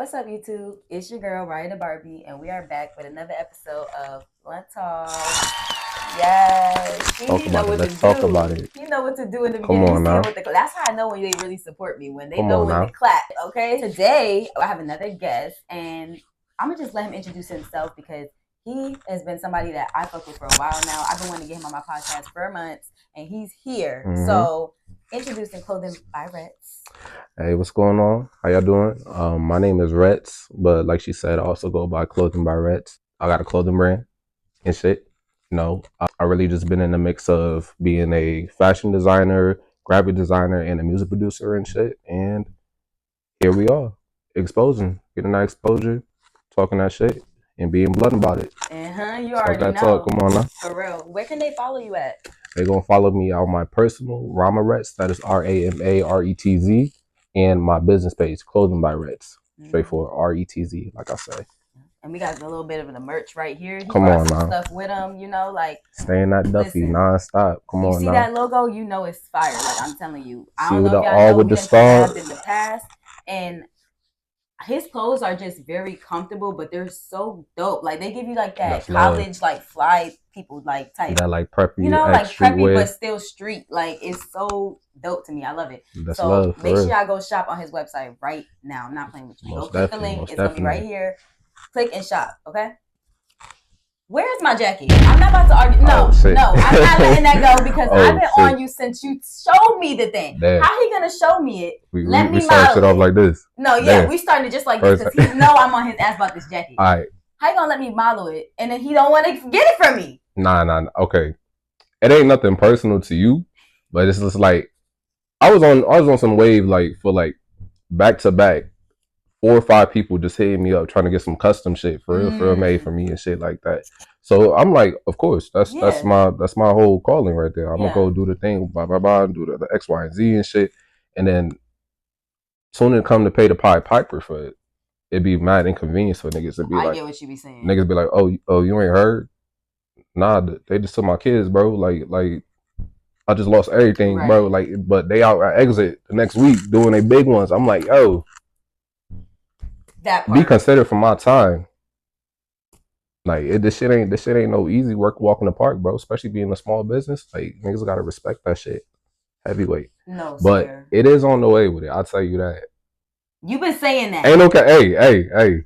What's up, YouTube? It's your girl, Ryan the Barbie, and we are back with another episode of Blunt Talk. Yes, Talk about it. Let's talk about it. You know what to do in the Come beginning. on now. That's how I know when they really support me, when they Come know on when now. to clap. Okay, today I have another guest, and I'm gonna just let him introduce himself because he has been somebody that I fuck with for a while now. I've been wanting to get him on my podcast for months, and he's here. So, introducing Clothing by Retz. Hey, what's going on? How y'all doing? My name is Retz, but like she said, I also go by Clothing by Retz. I got a clothing brand and shit. You know, I really just been in the mix of being a fashion designer, graphic designer, and a music producer and shit. And here we are, getting that exposure, talking that shit, and being blunt about it. You already know. Talk. Come on now. For real. Where can they follow you at? They're gonna follow me on my personal Retz, that is RAMARETZ, and my business page, Clothing by Retz. Straightforward, RETZ, like I say. And we got a little bit of the merch right here. He Come brought on some now. stuff with him, you know, like staying that Duffy non-stop. Come on now. You see that logo, you know it's fire. Like I'm telling you. I don't See know if the y'all all know, with we the done star. collabed in the past, and his clothes are just very comfortable, but they're so dope. Like they give you like that That's college, like fly people like type. That like preppy, you know, like preppy streetwear, but still street. Like it's so dope to me. I love it. That's so love, make real. sure y'all go shop on his website right now. I'm not playing with you. Most go click the link. It's gonna be right here. Click and shop. Okay. Where's my jacket? I'm not about to argue. No, I'm not letting that go because I've been on you since you showed me the thing. Damn. How he gonna show me it? Let me start shit off like this. No, yeah, we started just like this because he know I'm on his ass about this jacket. All right. How you gonna let me model it and then he don't want to get it from me? Nah. Okay, it ain't nothing personal to you, but it's just like I was on some wave like for like back to back. 4 or 5 people just hitting me up trying to get some custom shit for real made for me and shit like that. So I'm like, of course, that's my whole calling right there. I'm gonna go do the thing, blah blah blah, do the X, Y, and Z and shit, and then soon as it come to pay the Pied Piper for it, it'd be mad inconvenience for niggas. It'd be I get what you be saying. Niggas be like, oh, you ain't heard? Nah, they just took my kids, bro. Like I just lost everything, bro. Like, but they out at exit the next week doing their big ones. I'm like, yo. That part. Be considered for my time. Like this shit ain't no easy work walking the park, bro. Especially being a small business. Like niggas gotta respect that shit. Heavyweight. No, but sir. It is on the way with it. I'll tell you that. You've been saying that. Ain't okay. Hey.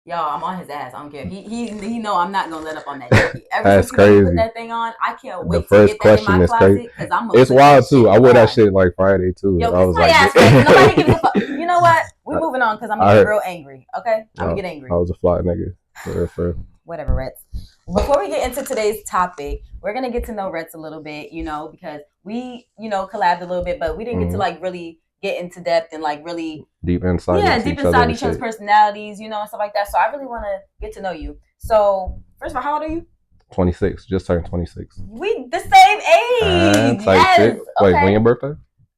Y'all, I'm on his ass. I don't care. He know I'm not gonna let up on that jacket. That's crazy. Put that thing on. I can't wait the first to get that in my closet because I'm. It's wild too. I wore that shit like Friday too. Yo, I was like, nobody gives a fuck. You know what? We're moving on because I'm gonna get real angry. Okay, I'm gonna get angry. I was a fly nigga. For Whatever, Retz. Before we get into today's topic, we're gonna get to know Retz a little bit. You know, because we, collabed a little bit, but we didn't get to like really get into depth and like really deep inside. Yeah, deep inside each other's personalities, and stuff like that. So I really want to get to know you. So first of all, how old are you? 26. Just turned 26. We the same age. Yes. Shit. Wait, when your birthday?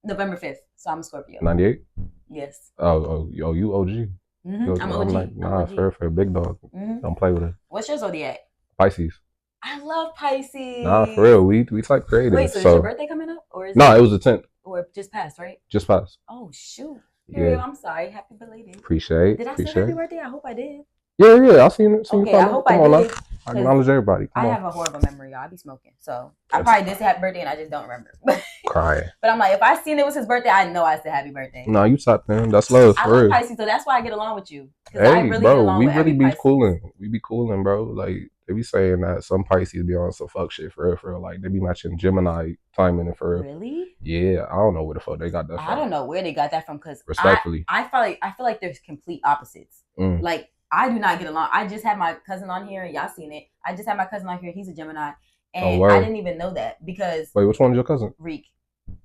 November 5th. So I'm a Scorpio. 98. Yes. Oh, you OG. I'm OG. Like, nah, fair, big dog. Don't play with it. What's your zodiac? Pisces. I love Pisces. Nah, for real. We type creative. Wait, so is your birthday coming up, or is it was the 10th. Or just passed, right? Just passed. Oh shoot. Yeah. I'm sorry. Happy belated. Appreciate. Did I say happy birthday? I hope I did. Yeah. I seen it. Okay, I hope I did. I acknowledge everybody. I have a horrible memory, y'all. I be smoking, so I probably did say happy birthday and I just don't remember. Crying. But I'm like, if I seen it was his birthday, I know I said happy birthday. No, you tapped in. That's love. I love Pisces, so that's why I get along with you. Hey, bro, we really be cooling. We be cooling, bro. Like they be saying that some Pisces be on some fuck shit for real. Like they be matching Gemini timing and for real. Really? Yeah, I don't know where the fuck they got that from. I don't know where they got that from because respectfully, I feel like there's complete opposites. Like I do not get along. I just had my cousin on here. Y'all seen it. I just had my cousin on here. He's a Gemini, and I didn't even know that because. Wait, which one is your cousin? Reek.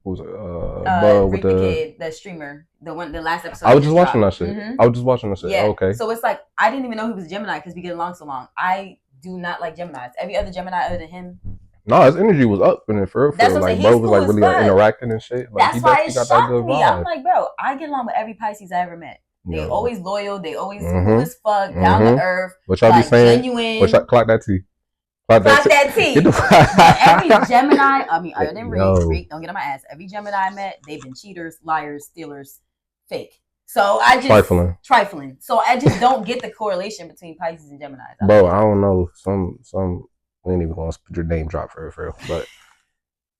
Who's Reek the kid, the streamer, the last episode. I was just watching that shit. I was just watching that shit. Yeah. Okay. So it's like I didn't even know he was a Gemini because we get along so long. I do not like Geminis. Every other Gemini other than him. No, his energy was up in it for real. Like bro was like really like interacting and shit. Like, that's why it shocked me. I'm like, bro, I get along with every Pisces I ever met. They always loyal. They always cool as fuck, down to earth. What y'all be saying? Genuine. Clock that T. Clock that T. Every Gemini, other than Reek, don't get on my ass. Every Gemini I met, they've been cheaters, liars, stealers, fake. So I just trifling. So I just don't get the correlation between Pisces and Gemini. Bro, I don't know. Some we ain't even gonna put your name drop for real. But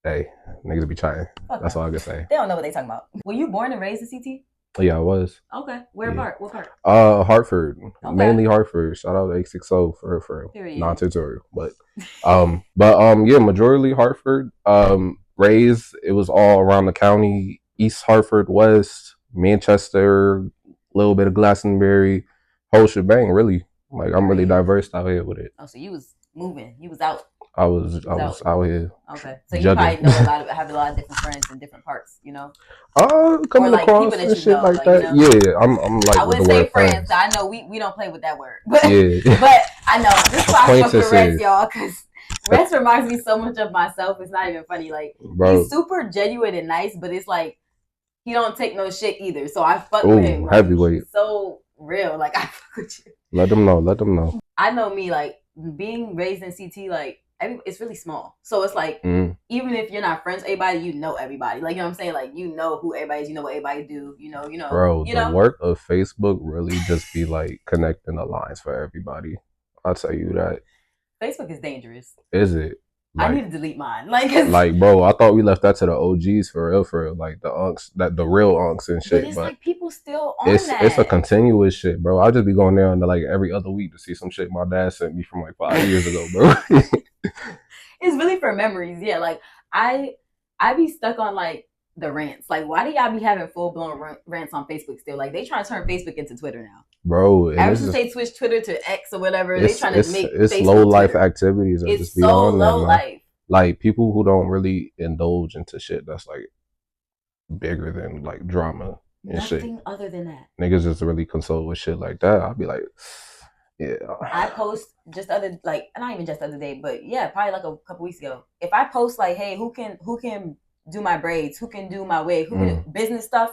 hey, niggas be trying. That's all I can say. They don't know what they talking about. Were you born and raised in CT? Yeah, I was. Okay. Where part? What part? Hartford. Okay. Mainly Hartford. Shout out to 860 for non-tutorial. But yeah, majority Hartford. Raised, it was all around the county, East Hartford, West, Manchester, a little bit of Glastonbury, whole shebang, really. Like I'm really diverse out here with it. Oh, so you was moving. You was out. I was out here. Okay. So you probably know have a lot of different friends in different parts, you know? Coming like across people that and shit know, like that. You know? Yeah, I'm like I wouldn't say friends. I know we don't play with that word. But yeah. But I know this is why I fuck with Retz, y'all, because Retz reminds me so much of myself. It's not even funny. Like he's super genuine and nice, but it's like he don't take no shit either. So I fuck with him. Like, heavyweight. So real. Like I fuck with you. Let them know. I know me, like being raised in CT, like it's really small. So it's like even if you're not friends with everybody, you know everybody. Like you know what I'm saying? Like you know who everybody is, you know what everybody do, you know. Bro, the work of Facebook really just be like connecting the lines for everybody. I'll tell you that. Facebook is dangerous. Is it? Like, I need to delete mine. Like, bro, I thought we left that to the OGs for real. Like the unks, the real unks and shit. But it's like people still on that. It's a continuous shit, bro. I'll just be going there like every other week to see some shit my dad sent me from like 5 years ago, bro. It's really for memories, yeah. Like I be stuck on like the rants. Like, why do y'all be having full blown rants on Facebook still? Like they trying to turn Facebook into Twitter now, bro. Ever since they switched Twitter to X or whatever, they trying to make it's Facebook low life Twitter. Activities. Are it's just so beyond low that, life. Like people who don't really indulge into shit that's like bigger than like drama and Nothing shit. Other than that, niggas just really console with shit like that. I'll be like. Yeah. I post just not even just the other day, but yeah, probably like a couple weeks ago. If I post like, hey, who can do my braids, who can do my wig, who can do business stuff,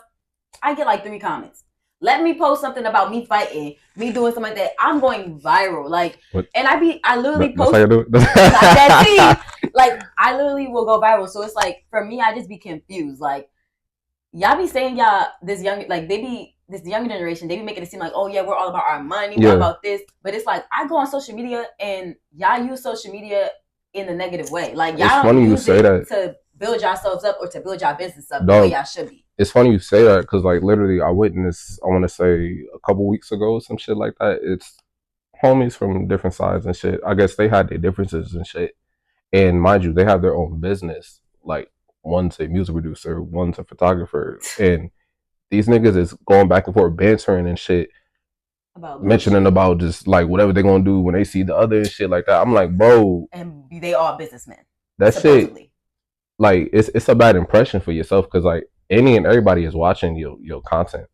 I get like 3 comments. Let me post something about me fighting, me doing something like that. I'm going viral. Like what? And I literally post that's how you do it? Like I literally will go viral. So it's like for me, I just be confused. Like y'all be saying this younger generation, they be making it seem like, oh yeah, we're all about our money, we're all about this. But it's like I go on social media and y'all use social media in a negative way. Like y'all don't use it to build yourselves up or to build your business up the way y'all should be. It's funny you say that because like literally I witnessed, I want to say a couple weeks ago, some shit like that. It's homies from different sides and shit. I guess they had their differences and shit. And mind you, they have their own business. Like one's a music producer, one's a photographer, and these niggas is going back and forth bantering and shit, mentioning about just like whatever they're gonna do when they see the other and shit like that. I'm like, bro, and they all businessmen. That supposedly. Shit, like it's a bad impression for yourself because like any and everybody is watching your content.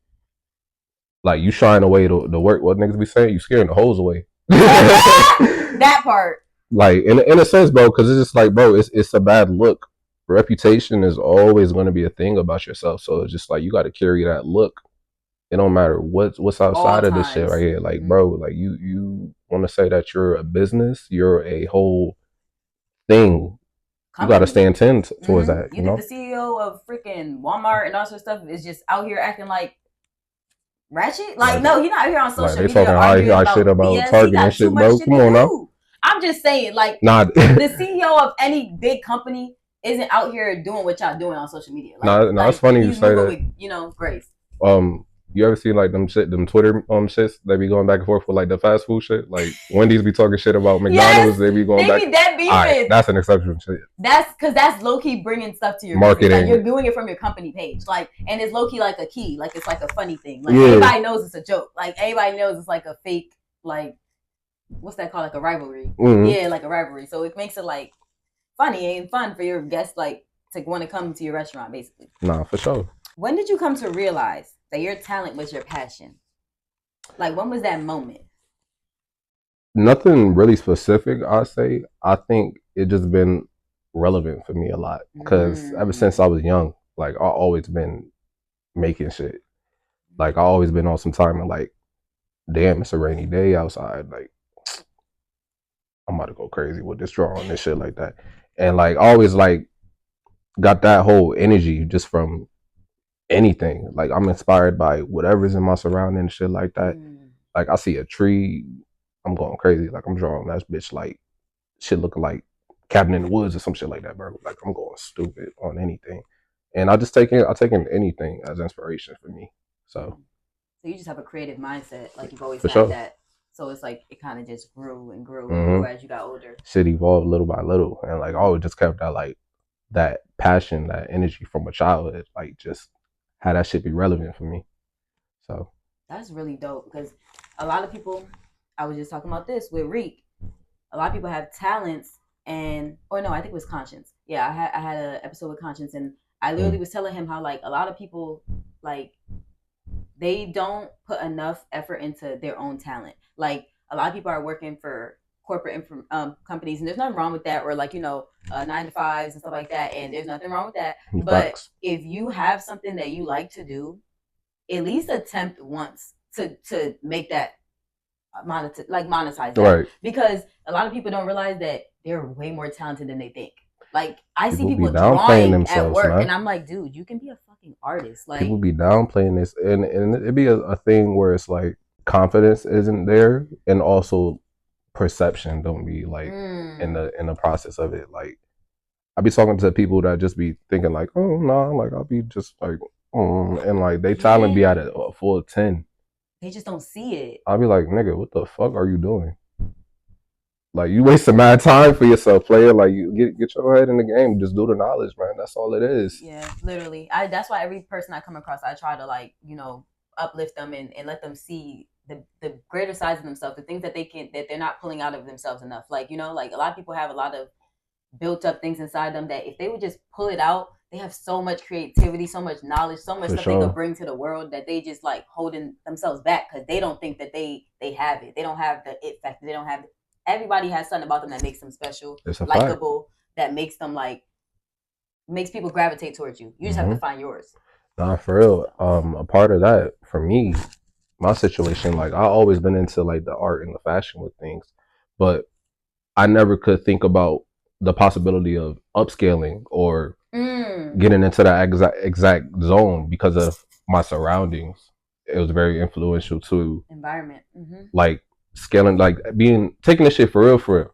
Like you shying away the work. What niggas be saying? You scaring the hoes away. That part. Like in a sense, bro, because it's just like, bro, it's a bad look. Reputation is always going to be a thing about yourself, so it's just like you got to carry that look. It don't matter what's outside of this shit right here. Like, bro, like you want to say that you're a business, you're a whole thing. You got to stand 10 towards that. You know, the CEO of freaking Walmart and all sorts of stuff is just out here acting like ratchet. Like, no, he's not out here on social media. They talking high shit about Target and shit, bro. Come on now. I'm just saying, like, the CEO of any big company isn't out here doing what y'all doing on social media. Like, no, it's funny you say that. With, grace. You ever see like them Twitter shits? They be going back and forth with like the fast food shit. Like Wendy's be talking shit about McDonald's. Yes, they be going back. That beefing. Right, that's an exception. Shit. That's because that's low key bringing stuff to your marketing. Like, you're doing it from your company page. Like, and it's low key like a key. Like it's like a funny thing. Like everybody knows it's a joke. Like everybody knows it's like a fake. Like what's that called? Like a rivalry. Mm-hmm. Yeah, like a rivalry. So it makes it like funny and fun for your guests, like to want to come to your restaurant, basically. Nah, for sure. When did you come to realize that your talent was your passion? Like, when was that moment? Nothing really specific, I say. I think it just been relevant for me a lot because ever since I was young, like I always been making shit. Like I always been on some time and like, damn, it's a rainy day outside. Like I'm about to go crazy with this drawing and shit like that. And like always like got that whole energy just from anything. Like I'm inspired by whatever's in my surroundings and shit like that. Like I see a tree, I'm going crazy. Like I'm drawing that bitch like shit looking like Cabin in the Woods or some shit like that, bro. Like I'm going stupid on anything. And I take in anything as inspiration for me. So you just have a creative mindset, like you've always for had sure. that. So it's like it kind of just grew and grew and grew as you got older. Shit evolved little by little, and like I always just kept that like that passion, that energy from a childhood, like just had that shit be relevant for me. So that's really dope because a lot of people, I was just talking about this with Reek. A lot of people have talents I think it was Conscience. Yeah, I had an episode with Conscience, and I literally was telling him how like a lot of people like they don't put enough effort into their own talent. Like a lot of people are working for corporate companies, and there's nothing wrong with that, or like 9 to 5s and stuff like that, and there's nothing wrong with that. But if you have something that you like to do, at least attempt once to make that monetize that. Right. Because a lot of people don't realize that they're way more talented than they think. Like I see people people drawing at work, man. and I'm like, dude, you can be a fucking artist. Like people be downplaying this, and it'd be a thing where it's like confidence isn't there, and also perception don't be like in the process of it. Like I be talking to people that just be thinking like, oh no, like I'll be just like, and like they talent be at a full 10. They just don't see it. I'll be like, nigga, what the fuck are you doing? Like you wasting mad time for yourself, player. Like you get your head in the game. Just do the knowledge, man. That's all it is. Yeah, literally. That's why every person I come across, I try to like, uplift them and let them see the greater sides of themselves, the things that they're not pulling out of themselves enough. Like, like a lot of people have a lot of built up things inside them that if they would just pull it out, they have so much creativity, so much knowledge, so much stuff they could bring to the world that they just like holding themselves back because they don't think that they have it. They don't have the it factor. They don't have it. Everybody has something about them that makes them special, likable, that makes them makes people gravitate towards you. You just have to find yours. Nah, for real. A part of that for me, my situation, like I always been into like the art and the fashion with things, but I never could think about the possibility of upscaling or getting into that exact zone because of my surroundings. It was very influential to environment. Like scaling, like taking this shit for real.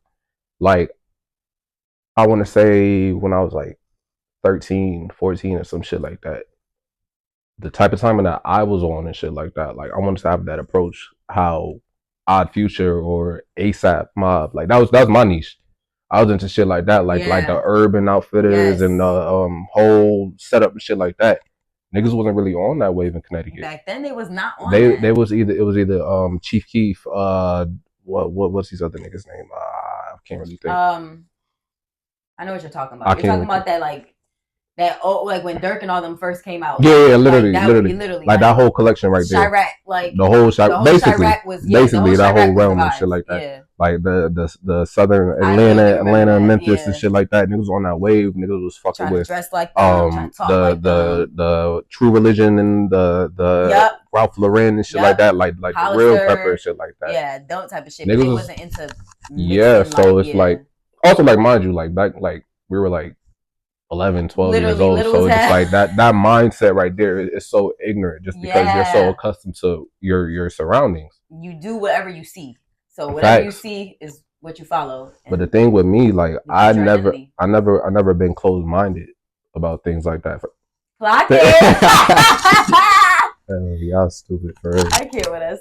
Like I want to say when I was like 13, 14 or some shit like that, the type of timing that I was on and shit like that, like I wanted to have that approach how Odd Future or ASAP Mob, like that was my niche. I was into shit like that, like the Urban Outfitters and the whole setup and shit like that. Niggas wasn't really on that wave in Connecticut. Back then, they was not on. They was either Chief Keef, what's these other niggas' name? I can't really think. I know what you're talking about. You're talking about that like when Dirk and all them first came out. Yeah, literally. Like that whole collection right there. Chirac, like the whole basically basically that whole realm and shit like that. Yeah. Like the southern Atlanta, Memphis and shit like that. Niggas on that wave. Niggas was fucking with dress like them, the True Religion and the Ralph Lauren and shit like that. Like the Real Pepper and shit like that. Yeah, don't type of shit. Niggas wasn't into. So it's like also like mind you like back like we were like 11, 12 years old. So it's just like that mindset right there is so ignorant just because you're so accustomed to your surroundings. You do whatever you see. So whatever you see is what you follow. But the thing with me, like I never been closed minded about things like that. Clock it. Y'all stupid for real. I can't with us.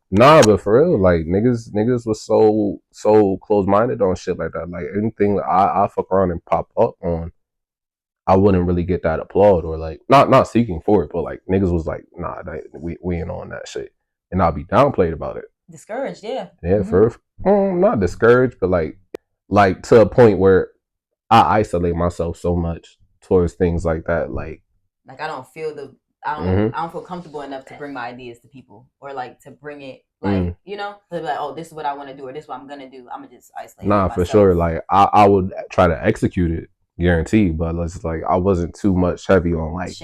Nah, but for real, like niggas was so close minded on shit like that. Like anything I fuck around and pop up on, I wouldn't really get that applaud or like not seeking for it, but like niggas was like, nah, we ain't on that shit, and I'll be downplayed about it. Discouraged, yeah. Yeah, not discouraged, but like to a point where I isolate myself so much towards things like that, like I don't feel I don't feel comfortable enough to bring my ideas to people or like to bring it like to be like, oh, this is what I want to do or this is what I'm gonna do. I'm gonna just isolate. Nah, for sure. Like I would try to execute it, guaranteed, but it's like I wasn't too much heavy on like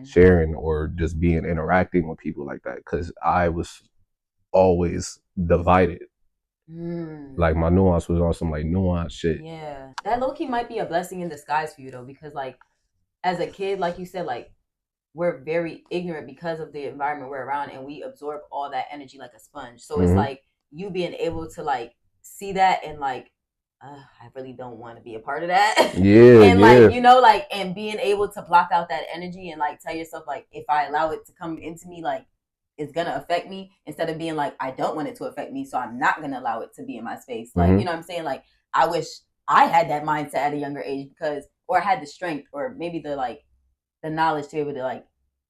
sharing or just interacting with people like that because I was always divided. Like my nuance was on some like nuance shit. Yeah, that low key might be a blessing in disguise for you though, because like as a kid, like you said, like we're very ignorant because of the environment we're around, and we absorb all that energy like a sponge. So it's Mhm. like you being able to like see that and like, I really don't want to be a part of that. Yeah, And yeah. like, you know, like, and being able to block out that energy and like tell yourself like, if I allow it to come into me, like it's gonna affect me, instead of being like, I don't want it to affect me, so I'm not gonna allow it to be in my space. Like, Mhm. you know what I'm saying? Like, I wish I had that mindset at a younger age, because, or I had the strength, or maybe the like the knowledge to be able to like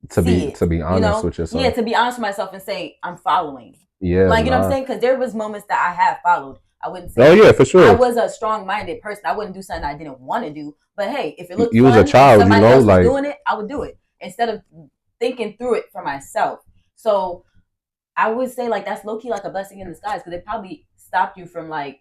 To see be it, to be you honest know? with Yeah, yourself. to be honest with myself and say I'm following. Yeah, Like, you know what I'm nah. saying? Because there was moments that I have followed. I wouldn't Oh say yeah, for I sure. was a strong-minded person. I wouldn't do something I didn't want to do. But hey, if it looked You was a fun and child, you somebody know, else was like doing it, I would do it instead of thinking through it for myself. So I would say like that's low key like a blessing in disguise, because it probably stopped you from like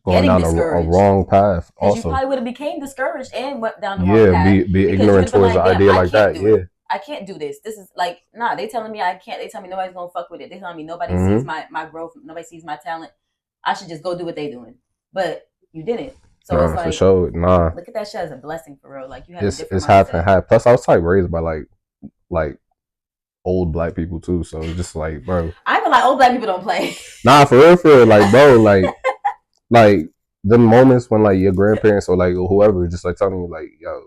going getting down a discouraged, wrong path. because you Also, probably would have became discouraged and went down the wrong yeah, path, be because you would ignorant have been towards the like, damn, idea I like can't that. do Yeah. it. I can't do this. This is like, nah, they telling me I can't. They tell me nobody's gonna fuck with it. They telling me nobody sees my growth. Nobody sees my talent. I should just go do what they doing. But you didn't. So it's Nah, for like, sure. Nah, look at that shit as a blessing for real. Like, you have a different it's half and mindset. half. Plus, I was like raised by like old black people too. So it's just like, bro. I feel like old black people don't play. Nah, for real, like, bro, like the moments when like your grandparents or like whoever just like telling you like, yo,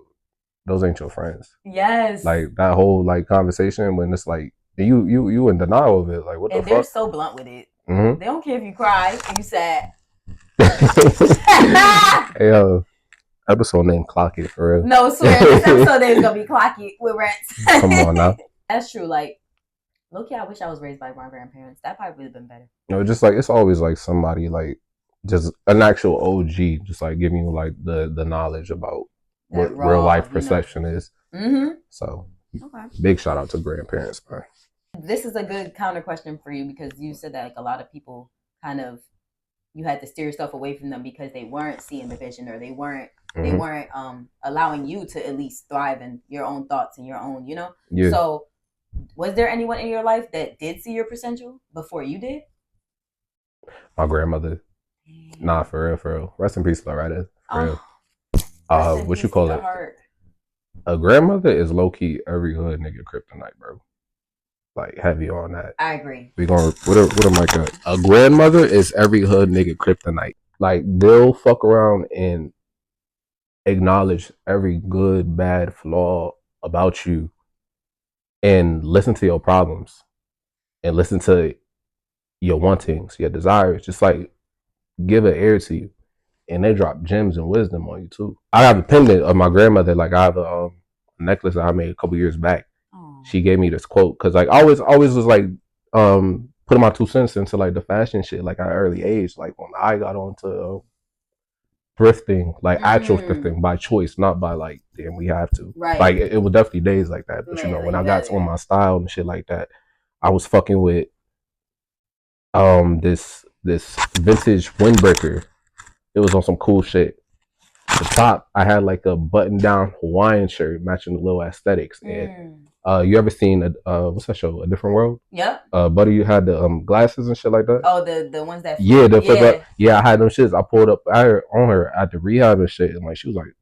those ain't your friends. Yes. Like that whole like conversation when it's like you in denial of it. Like what And the they're fuck? so blunt with it. Mm-hmm. They don't care if you cry and you sad. Hey, yo, episode name Clock It for real. No, swear, this episode is gonna be Clocky with Retz. Come on now. That's true. Like, low-key, I wish I was raised by my grandparents. That probably would have been better. You know, just like it's always like somebody like just an actual OG, just like giving you like the knowledge about That what raw, real life you know. perception is. Mm-hmm. So Okay. big shout out to grandparents, man. This is a good counter question for you, because you said that like a lot of people kind of, you had to steer yourself away from them because they weren't seeing the vision, or they weren't allowing you to at least thrive in your own thoughts and your own, you know. Yeah. So was there anyone in your life that did see your potential before you did? My grandmother. Nah, for real. Rest in peace, Loretta. For real. What you call it? Heart. A grandmother is low key every hood nigga kryptonite, bro. Like heavy on that. I agree. We gonna what am I got? A grandmother is every hood nigga kryptonite. Like they'll fuck around and acknowledge every good, bad flaw about you, and listen to your problems, and listen to your wantings, your desires. Just like give an ear to you, and they drop gems and wisdom on you too. I have a pendant of my grandmother. Like I have a necklace that I made a couple years back. Aww. She gave me this quote because like I always was like putting my 2 cents into like the fashion shit like at an early age. Like when I got onto thrifting, like actual thrifting by choice, not by like damn we have to. Right. Like it was definitely days like that. But you know when I got on my style and shit like that, I was fucking with this vintage windbreaker. It was on some cool shit. The top, I had like a button-down Hawaiian shirt matching the little aesthetics. And you ever seen what's that show? A Different World? Yep. Buddy, you had the glasses and shit like that. Oh, the ones that flip. Yeah, flip up. Yeah, I had them shits. I pulled up on her at the rehab and shit, and like she was like,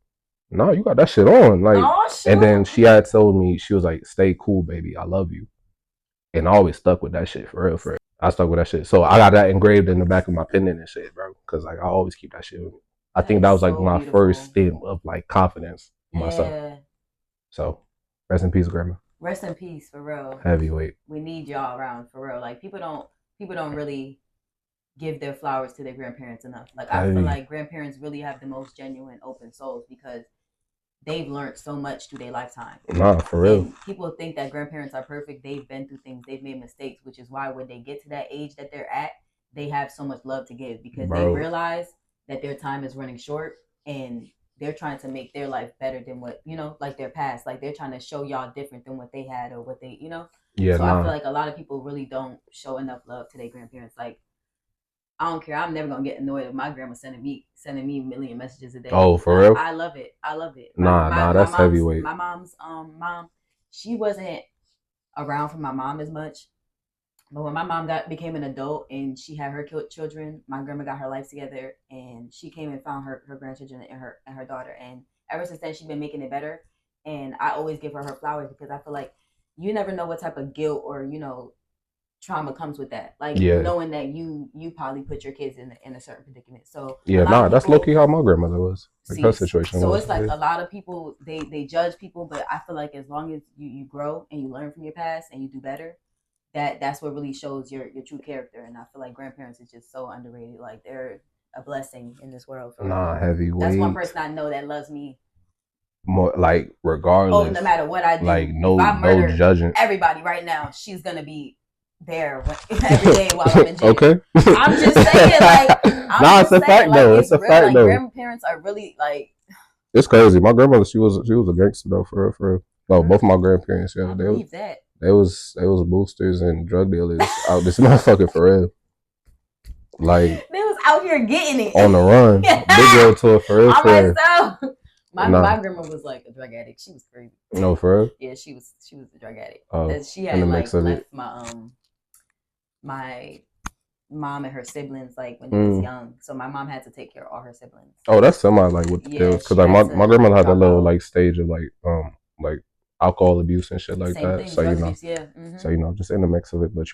"No, you got that shit on." Like, and then she had told me she was like, "Stay cool, baby. I love you," and I always stuck with that shit for real. I stuck with that shit. So I got that engraved in the back of my pendant and shit, bro. Because like I always keep that shit with me. I think that was like my first stint of like confidence in myself. So rest in peace, grandma. Rest in peace, for real. Heavyweight. We need y'all around, for real. Like people don't really give their flowers to their grandparents enough. Like I feel like grandparents really have the most genuine, open souls, because they've learned so much through their lifetime. Nah, for real. And people think that grandparents are perfect. They've been through things. They've made mistakes, which is why when they get to that age that they're at, they have so much love to give, because they realize that their time is running short, and they're trying to make their life better than what, you know, like their past. Like they're trying to show y'all different than what they had or what they, you know. Yeah. So I feel like a lot of people really don't show enough love to their grandparents. Like I don't care. I'm never gonna get annoyed if my grandma sending me a million messages a day. Oh, for real? I love it. Nah, that's heavyweight. My mom's mom, she wasn't around for my mom as much. But when my mom became an adult and she had her children, my grandma got her life together, and she came and found her grandchildren and her daughter. And ever since then, she's been making it better. And I always give her flowers, because I feel like you never know what type of guilt or trauma comes with that. Like knowing that you probably put your kids in a certain predicament. So that's low key how my grandmother was. Like her situation. So it's like a lot of people they judge people, but I feel like as long as you grow and you learn from your past and you do better, that's what really shows your true character. And I feel like grandparents is just so underrated. Like they're a blessing in this world. Heavyweight. That's one person I know that loves me more, like regardless. Oh, no matter what I do, like no judging everybody right now, she's gonna be there every day while I'm in jail. Okay. I'm just saying, like, it's a fact though. It's a fact though. Grandparents are really like. It's crazy. My grandmother, she was a gangster though. For real. No, both of my grandparents, yeah, they was boosters and drug dealers out this motherfucker for real. Like they was out here getting it on the run. Big girl tour for real. Myself. My grandma was like a drug addict. She was crazy. No, for real? Yeah, she was a drug addict. She had like left my mom and her siblings like when they was young. So my mom had to take care of all her siblings. Oh, that's semi like what the deal. Because like my grandmother had a little like stage of like alcohol abuse and shit like that. So so just in the mix of it, but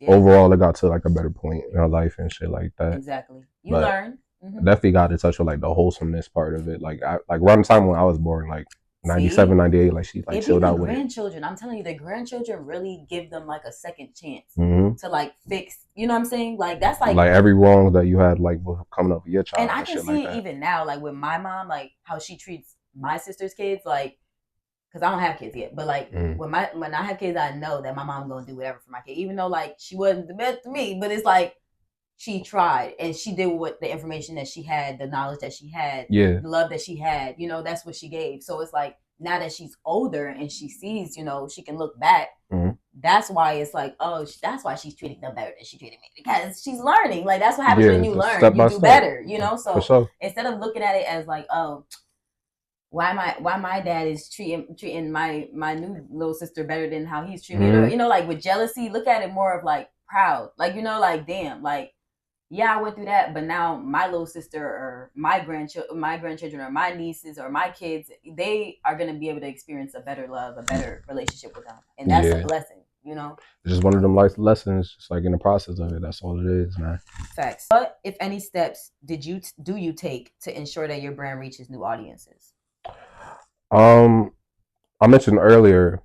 overall it got to like a better point in her life and shit like that. Exactly. You learn. Definitely got to touch with like the wholesomeness part of it. Like around the time when I was born, like 97, 98, like she like chilled out with grandchildren. I'm telling you, the grandchildren really give them like a second chance to like fix. You know what I'm saying? Like that's like every wrong that you had like coming up with your child. And I can see it even now, like with my mom, like how she treats my sister's kids, like because I don't have kids yet, but like when I have kids, I know that my mom's gonna do whatever for my kid, even though like she wasn't the best to me, but it's like. She tried and she did what the information that she had, the knowledge that she had, the love that she had, that's what she gave. So it's like now that she's older and she sees, she can look back. That's why it's like, oh, that's why she's treating them better than she treated me because she's learning. Like that's what happens when you learn, you do better, So instead of looking at it as like, oh, why my dad is treating my new little sister better than how he's treating her, like with jealousy, look at it more of like proud, like like damn, like. Yeah, I went through that, but now my little sister or my grandchildren or my nieces or my kids, they are going to be able to experience a better love, a better relationship with them. And that's a blessing, It's just one of them life lessons, just like in the process of it. That's all it is, man. Facts. What, if any, steps do you take to ensure that your brand reaches new audiences? I mentioned earlier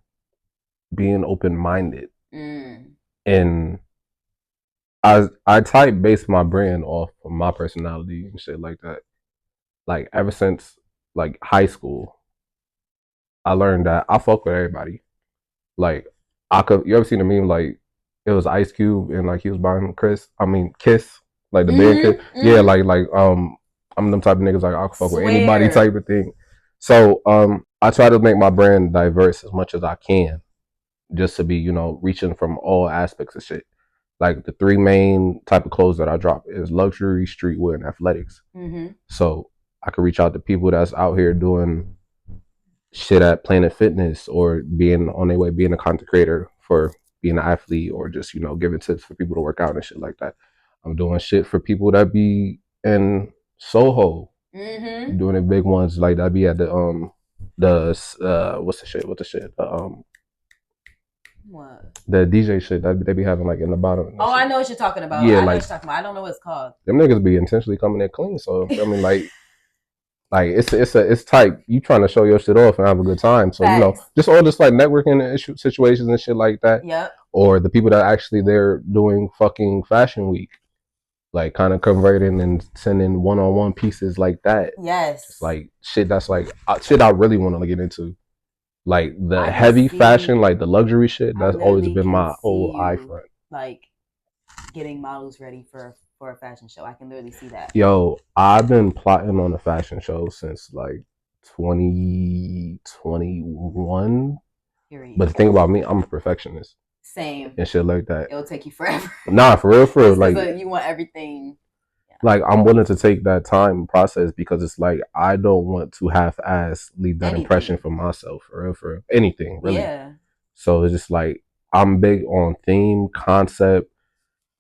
being open-minded. And I type base my brand off of my personality and shit like that. Like ever since like high school, I learned that I fuck with everybody. Like you ever seen a meme like it was Ice Cube and like he was buying Kiss, like the band Kiss. Yeah, like I'm them type of niggas like I can fuck with anybody type of thing. So I try to make my brand diverse as much as I can, just to be reaching from all aspects of shit. Like the three main type of clothes that I drop is luxury, streetwear, and athletics. So I could reach out to people that's out here doing shit at Planet Fitness or being on their way being a content creator for being an athlete or just giving tips for people to work out and shit like that. I'm doing shit for people that be in Soho, doing the big ones like that be at the what's the shit? What? The DJ shit that they be having like in the bottom. Oh, I know what you're talking about. Yeah, I know what you're talking about. I don't know what it's called. Them niggas be intentionally coming in clean. So I mean, like it's tight. You trying to show your shit off and have a good time. So just all this like networking issue situations and shit like that. Yep. Or the people that actually they're doing fucking fashion week, like kind of converting and sending one-on-one pieces like that. Yes. It's like shit. That's like shit I really want to get into. Like the heavy fashion, like the luxury shit, that's always been my whole eye front. Like getting models ready for a fashion show. I can literally see that. Yo, I've been plotting on a fashion show since like 2021. But the thing about me, I'm a perfectionist. Same. And shit like that. It'll take you forever. Nah, for real. Like you want everything. Like I'm willing to take that time process because it's like I don't want to half-ass leave that impression for myself for anything really. Yeah. So it's just like I'm big on theme, concept,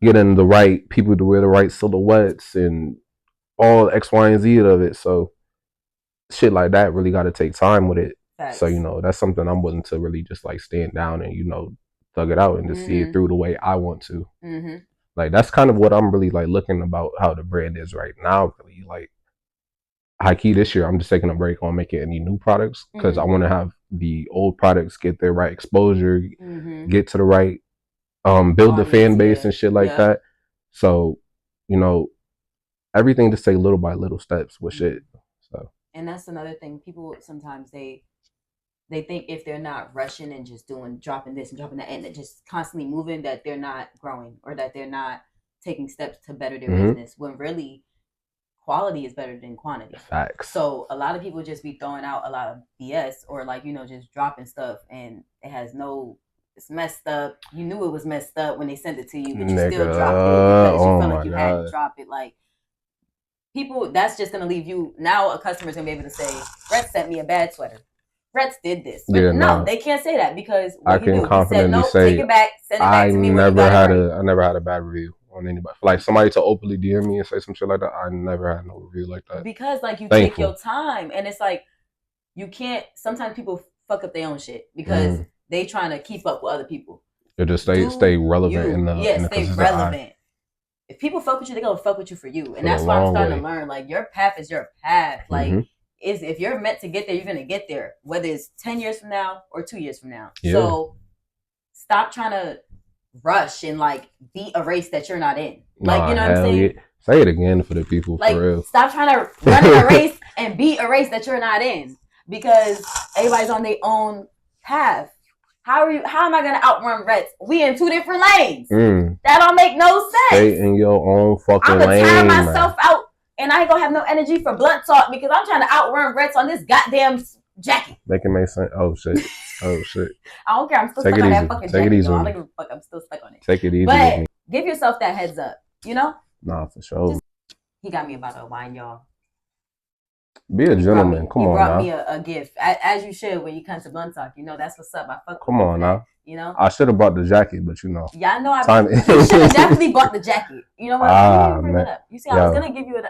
getting the right people to wear the right silhouettes and all X, Y, and Z of it. So shit like that really got to take time with it. Facts. So, you know, that's something I'm willing to really just like stand down and, you know, thug it out and just see it through the way I want to. Like, that's kind of what I'm really like looking about how the brand is right now. Really, like, high key this year, I'm just taking a break on making any new products because I want to have the old products get their right exposure, get to the right, build the fan base and shit like that. So, you know, everything just take little by little steps with shit. So, and that's another thing. People sometimes they think if they're not rushing and just dropping this and dropping that and just constantly moving, that they're not growing or that they're not taking steps to better their business. When really, quality is better than quantity. Facts. So a lot of people just be throwing out a lot of BS or like, you know, just dropping stuff and it has no. It's messed up. You knew it was messed up when they sent it to you, but you still dropped it because you felt like you had to drop it. Like, people, that's just gonna leave you. Now a customer's gonna be able to say, Retz sent me a bad sweater. Retz did this. Yeah, no, they can't say that because I can confidently say, take it back, send it back to me. I never had a bad review on anybody. Like somebody to openly DM me and say some shit like that, I never had no review like that. Because like you take your time, and it's like you can't. Sometimes people fuck up their own shit because they trying to keep up with other people. They just stay relevant. Stay relevant. If people fuck with you, they gonna fuck with you for you, and that's why I'm starting to learn. Like, your path is your path. Like, if you're meant to get there, you're gonna get there, whether it's 10 years from now or 2 years from now. Yeah. So stop trying to rush and like be a race that you're not in. Like, you know what I'm saying? Yeah. Say it again for the people. Like, for real. Stop trying to run in a race and beat a race that you're not in, because everybody's on their own path. How am I gonna outrun Retz? We in two different lanes. That don't make no sense. Stay in your own fucking lane. I'm gonna tire myself out, and I ain't gonna have no energy for blunt talk because I'm trying to outrun Retz on this goddamn jacket. Make it make sense. Oh shit. Oh shit. I don't care. I'm still stuck on that fucking jacket. I don't give a fuck. I'm still stuck on it. Take it easy. But give yourself that heads up. You know? Nah, for sure. He got me a bottle of wine, y'all. Be a gentleman. Come on, now. He brought me a gift, as you should when you come to Blunt Talk. You know, that's what's up. I fuck. Come on now. You know, I should have bought the jacket, but you know. Yeah, I know. You should have definitely bought the jacket. You know what? Let me bring it up. You see, I was gonna give you a.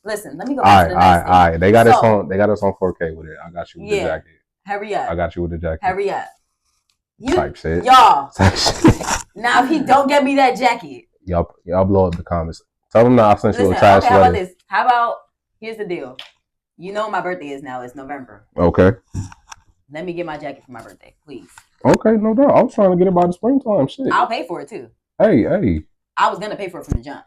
Listen, let me go back to the next thing. All right. They got us on 4K with it. I got you with the jacket. Hurry up. I got you with the jacket. Hurry up. Type shit. Y'all. Now, if he don't get me that jacket, y'all blow up the comments. Tell them I sent you a trash sweater. How about this? How about, here's the deal. You know my birthday is now. It's November. Okay. Let me get my jacket for my birthday, please. Okay, no doubt. I was trying to get it by the springtime. Shit. I'll pay for it too. Hey. I was gonna pay for it from the jump.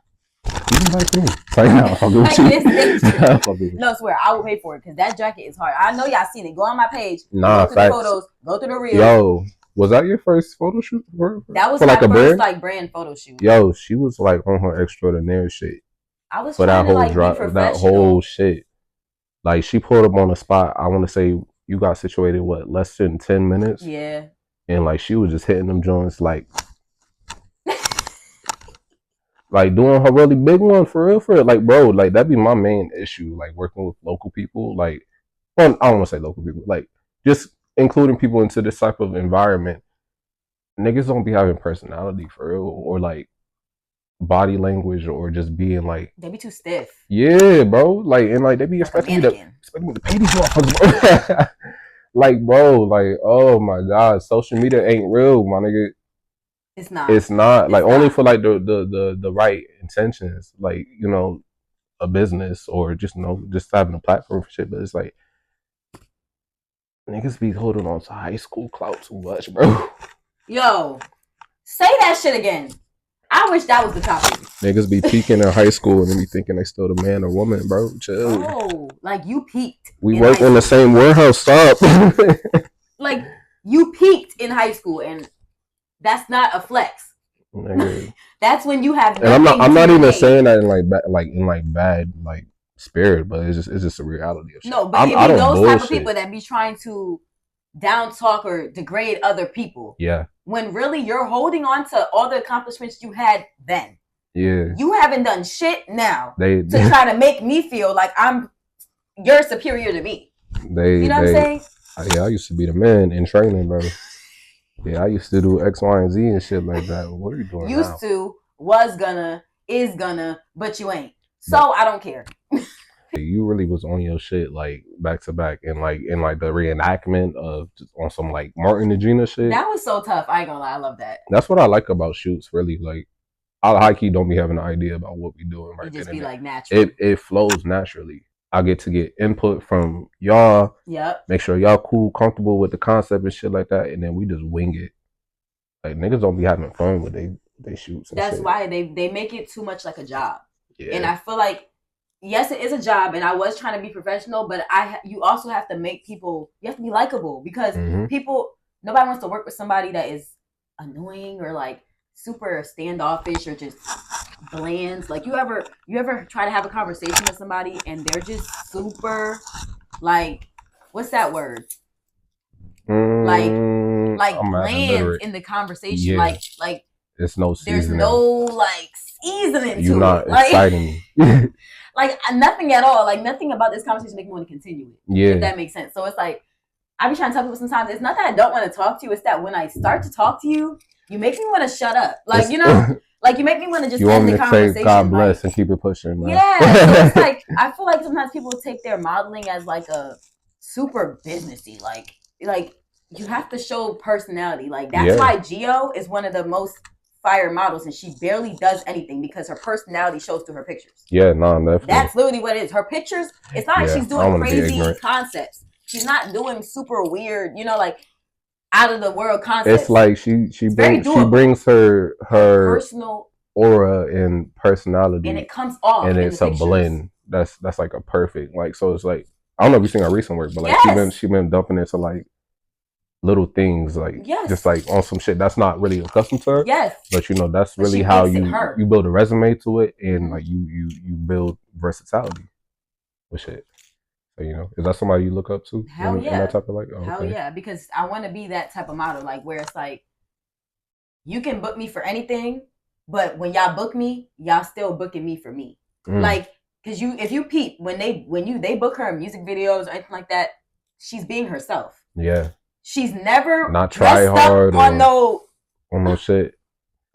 You can pay for me. Right now. I'll do it. No, swear, I will pay for it because that jacket is hard. I know y'all seen it. Go on my page. Nah, go through the photos. Go through the reels. Yo, was that your first photo shoot? That was my first brand photo shoot. Yo, she was like on her extraordinary shit. I was for trying that whole shit. Like, she pulled up on the spot. I want to say you got situated, less than 10 minutes? Yeah. And, like, she was just hitting them joints, like, like, doing her really big one, for real. Like, bro, like, that'd be my main issue, like, working with local people. Like, well, I don't want to say local people. Like, just including people into this type of environment. Niggas don't be having personality, for real, or, like, body language, or just being like, they be too stiff. Yeah, bro. Like, and like they be expecting me to pay these motherfuckers, bro. Like, bro, like, oh my god, social media ain't real, my nigga. It's not. Like, only for like the right intentions, like, you know, a business or just, you know, just having a platform for shit. But it's like niggas be holding on to high school clout too much, bro. Yo, say that shit again. I wish that was the topic. Niggas be peaking in high school and then be thinking they still the man or woman, bro. Chill. Oh, like you peaked. We work in the same warehouse. Stop. Like, you peaked in high school, and that's not a flex. That's when you have. And I'm not even saying that in bad spirit, but it's just a reality of shit. No, but it be those type of people that be trying to down talk or degrade other people. Yeah. When really you're holding on to all the accomplishments you had then. Yeah. You haven't done shit now to try to make me feel like you're superior to me. You know what I'm saying? Yeah, I used to be the man in training, bro. Yeah, I used to do X, Y, and Z and shit like that. What are you doing now? Used to, was gonna, is gonna, but you ain't. So I don't care. You really was on your shit like back to back, and like in like the reenactment of just on some like Martin and Gina shit. That was so tough. I ain't gonna lie, I love that. That's what I like about shoots. Really, like I high key don't be having an idea about what we doing right It just then. be like natural. It flows naturally. I get to get input from y'all. Yep. Make sure y'all cool, comfortable with the concept and shit like that, and then we just wing it. Like niggas don't be having fun with they shoots. And That's shit. why they make it too much like a job. Yeah. And I feel like, yes, it is a job, and I was trying to be professional, but you also have to make people. You have to be likable because people. Nobody wants to work with somebody that is annoying or like super standoffish or just bland. Like you ever try to have a conversation with somebody and they're just super like, what's that word? Like bland in the conversation. Yeah. Like it's no seasoning. There's no like seasoning You're to not it. Like, exciting me. Like nothing at all. Like nothing about this conversation makes me want to continue it. Yeah. If that makes sense. So it's like I be trying to tell people sometimes it's not that I don't want to talk to you, it's that when I start to talk to you, you make me want to shut up. Like, you know, like you make me want to just end the conversation. Say, God bless, like, and keep it pushing, man. Yeah. So it's like I feel like sometimes people take their modeling as like a super businessy. Like you have to show personality. Like that's why Gio is one of the most fire models, and she barely does anything because her personality shows through her pictures. Yeah, no, definitely. That's literally what it is. Her pictures, it's not like she's doing crazy concepts. She's not doing super weird, you know, like out of the world concepts. It's like she brings her personal aura and personality, and it comes off, and it's a blend. That's like a perfect, like, so it's like I don't know if you've seen her recent work, but like she been dumping into like little things, like just like on some shit that's not really accustomed to her. Yes, but you know that's really how you build a resume to it, and like you build versatility with shit. So, you know, is that somebody you look up to? Hell yeah. In that type of like, Hell yeah, because I want to be that type of model, like where it's like you can book me for anything, but when y'all book me, y'all still booking me for me. Like, cause if you peep when they book her in music videos or anything like that, she's being herself. Yeah. She's never not try hard on no shit.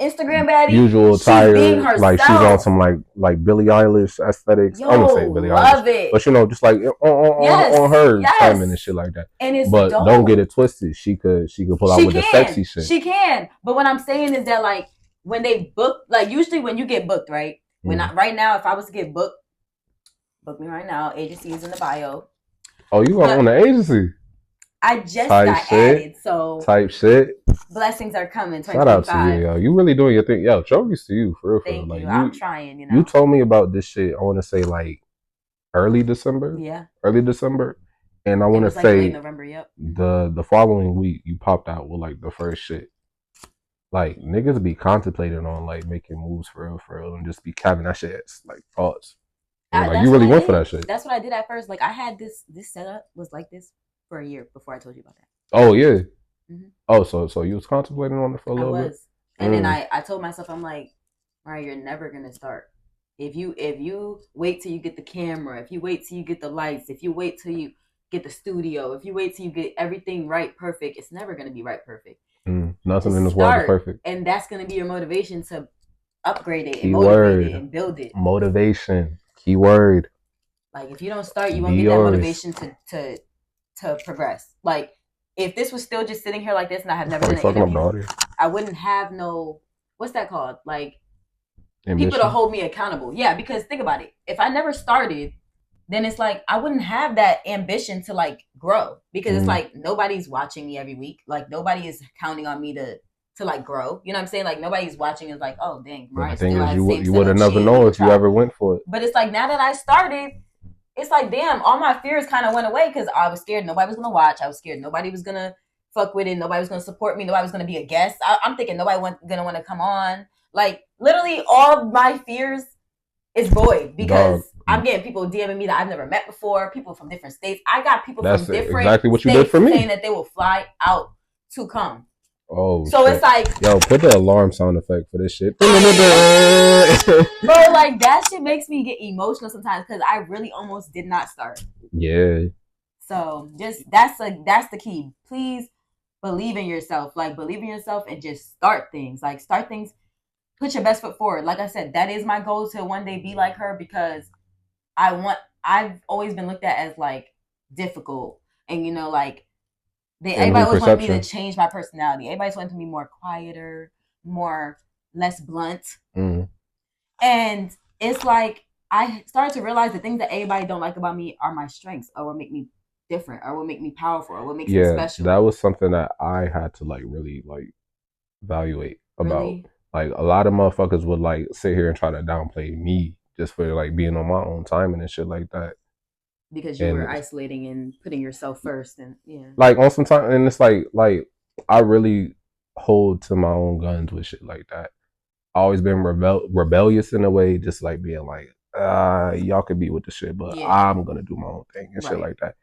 Instagram baddie. Usual attire, like she's on some like Billie Eilish aesthetics. Yo, I'm gonna say Billie love Eilish, it. but you know, just like on her timing and shit like that. And it's but dope. Don't get it twisted. She could pull out with the sexy shit. She can. But what I'm saying is that like when they book, like usually when you get booked, right? Right now, if I was to get booked, book me right now. Agency is in the bio. Oh, you are on the agency? I just got added, so type shit. Blessings are coming. Shout out to you, yo. You really doing your thing, yo. Trophies to you, for real. Thank like, you. I'm trying. You know, you told me about this shit. I want to say like early December. Yeah, early December, and I want to say late November. Yep. The following week you popped out with like the first shit. Like niggas be contemplating on like making moves for real, and just be having that shit like thoughts. Like you really went for that shit. That's what I did at first. Like I had this setup was like this for a year before I told you about that. Oh yeah. Mm-hmm. Oh, so you was contemplating on it for a little bit? And then I told myself, I'm like, all right, you're never gonna start. If you wait till you get the camera, if you wait till you get the lights, if you wait till you get the studio, if you wait till you get everything right perfect, it's never gonna be right perfect. Nothing in this world is perfect. And that's gonna be your motivation to upgrade it and motivate it and build it. Motivation. Keyword. Like if you don't start, you won't get that motivation to progress. Like if this was still just sitting here like this and I have never done an interview, I wouldn't have no, what's that called? Like ambition. People to hold me accountable. Yeah, because think about it. If I never started, then it's like I wouldn't have that ambition to like grow because it's like nobody's watching me every week. Like nobody is counting on me to like grow. You know what I'm saying? Like nobody's watching is like, oh dang, Mariah still has the same you would have never known if you ever went for it. But it's like now that I started, it's like, damn, all my fears kind of went away because I was scared nobody was going to watch. I was scared nobody was going to fuck with it. Nobody was going to support me. Nobody was going to be a guest. I'm thinking nobody was going to want to come on. Like, literally all my fears is void because I'm getting people DMing me that I've never met before, people from different states. I got people from different exactly what you did for me, saying that they will fly out to come. Oh, so shit. It's like, yo, put the alarm sound effect for this shit. Bro, like that shit makes me get emotional sometimes because I really almost did not start. Yeah. So just that's the key. Please believe in yourself. Like believe in yourself and just start things. Like start things. Put your best foot forward. Like I said, that is my goal to one day be like her because I want I've always been looked at as like difficult, and you know, like In everybody who always wanted me to perception? change my personality. Everybody's wanted to be more quieter, more less blunt, Mm. and it's like I started to realize the things that everybody don't like about me are my strengths, or what make me different, or what make me powerful, or what makes me Yeah, special. that was something that I had to like really like evaluate about. Really, Like a lot of motherfuckers would like sit here and try to downplay me just for like being on my own timing and shit like that. because you were And isolating and putting yourself first, and yeah, like on some time, and it's like I really hold to my own guns with shit like that. I always been rebellious in a way, just like being like, y'all could be with the shit, but yeah, I'm gonna do my own thing and shit right. like that.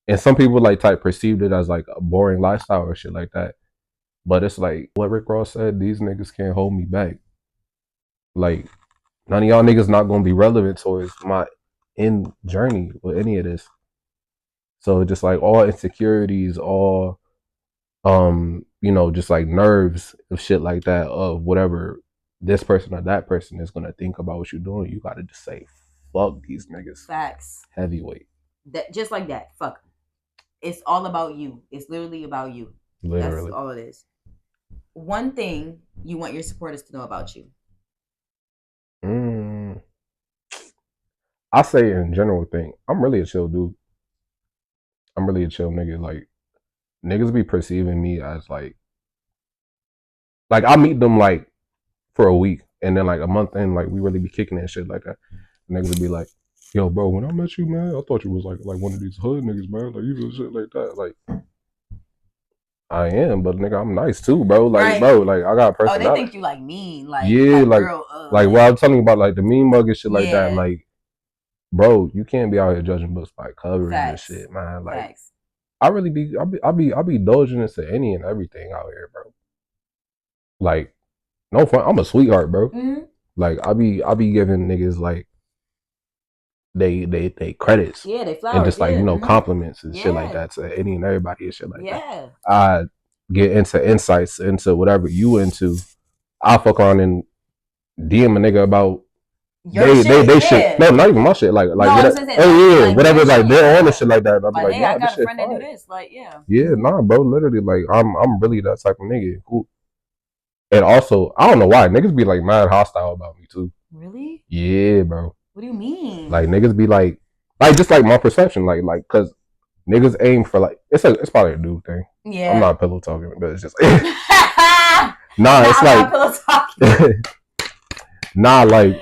And some people like type perceived it as like a boring lifestyle or shit like that. But it's like what Rick Ross said, these niggas can't hold me back. Like none of y'all niggas not gonna be relevant towards my end journey with any of this. So just like all insecurities, all you know, just like nerves of shit like that of whatever this person or that person is gonna think about what you're doing, you gotta just say, fuck these niggas. Facts. Heavyweight. That just like that. Fuck. It's all about you. It's literally about you. That's Literally. all it is. One thing you want your supporters to know about you. I say in general thing, I'm really a chill dude. I'm really a chill nigga. Like niggas be perceiving me as like I meet them like for a week and then like a month in, like we really be kicking that shit like that. Niggas would be like, yo, bro, when I met you, man, I thought you was like one of these hood niggas, man. Like you do shit like that. Like I am, but nigga, I'm nice too, bro. Like, Right. bro, like I got Oh, they personality. think you like mean, like yeah, like girl, what I'm telling you about, like the mean mug and shit like Yeah. that. Like, bro, you can't be out here judging books by covers and Facts. shit, man. Like, Facts. I really be, I be dodging into any and everything out here, bro. Like, no fun. I'm a sweetheart, bro. Mhm. Like, I be giving niggas like they credits Yeah, they flowers. and just like yeah. you know Mhm. compliments and shit like Yeah. that to any and everybody and shit like that. Yeah. I get into insights into whatever you into. I'll fuck on and DM a nigga about Your they shit, yeah. shit. No, not even my shit. Like No, whatever, I'm saying, oh yeah, like whatever. your Like shit, they're on yeah. and shit like that. I'll be Like, like, hey, I nah, got this a shit friend that do fine. this. Like, yeah. Yeah, nah, bro. Literally, like I'm really that type of nigga. Who, and also, I don't know why niggas be like mad hostile about me too. Really? Yeah, bro. What do you mean? Like niggas be like just like my perception, like cause niggas aim for like it's probably a dude thing. Yeah. I'm not pillow talking, but it's just like nah, it's like pillow talking. nah, like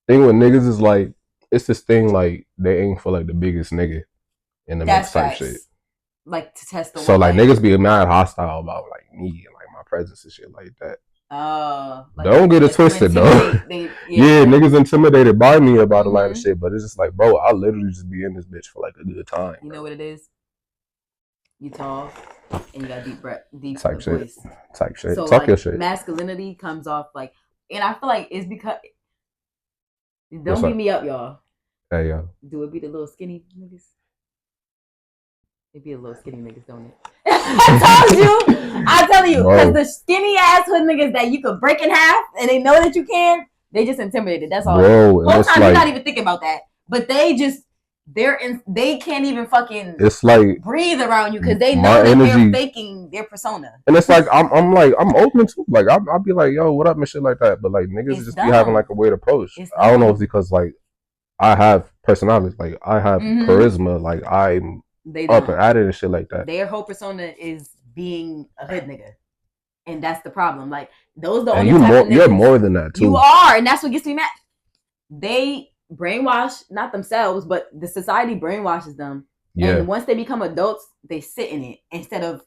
thing with niggas is like it's this thing like they aim for like the biggest nigga in the mix type facts. shit. Like to test the So one. like niggas be mad hostile about like me and like my presence and shit like that. Like Don't get it twisted though. Yeah, niggas intimidated by me about a lot of shit, but it's just like, bro, I literally just be in this bitch for like a good time. You know what it is? You tall and you got deep type shit. voice. Type shit. So talk like your shit. masculinity comes off like, and I feel like it's because don't beat me up, y'all. Hey yo. Do it be the little skinny niggas? It be a little skinny niggas, don't it? I tell you, because the skinny ass hood niggas that you could break in half and they know that you can, they just intimidated. That's all. Bro, whole time you're not even thinking about that, but they can't even fucking. It's like breathe around you because they know that they're faking their persona. And it's like I'm open to like I'll be like, yo, what up and shit like that. But like niggas just be having like a weird approach. I don't know if it's because like I have personality, like I have charisma, like I'm up and at it and shit like that. Their whole persona is being a hood nigga, and that's the problem. Like those the and only you're more than that too. You are, and that's what gets me mad. They brainwash not themselves, but the society brainwashes them. Yeah. And once they become adults, they sit in it instead of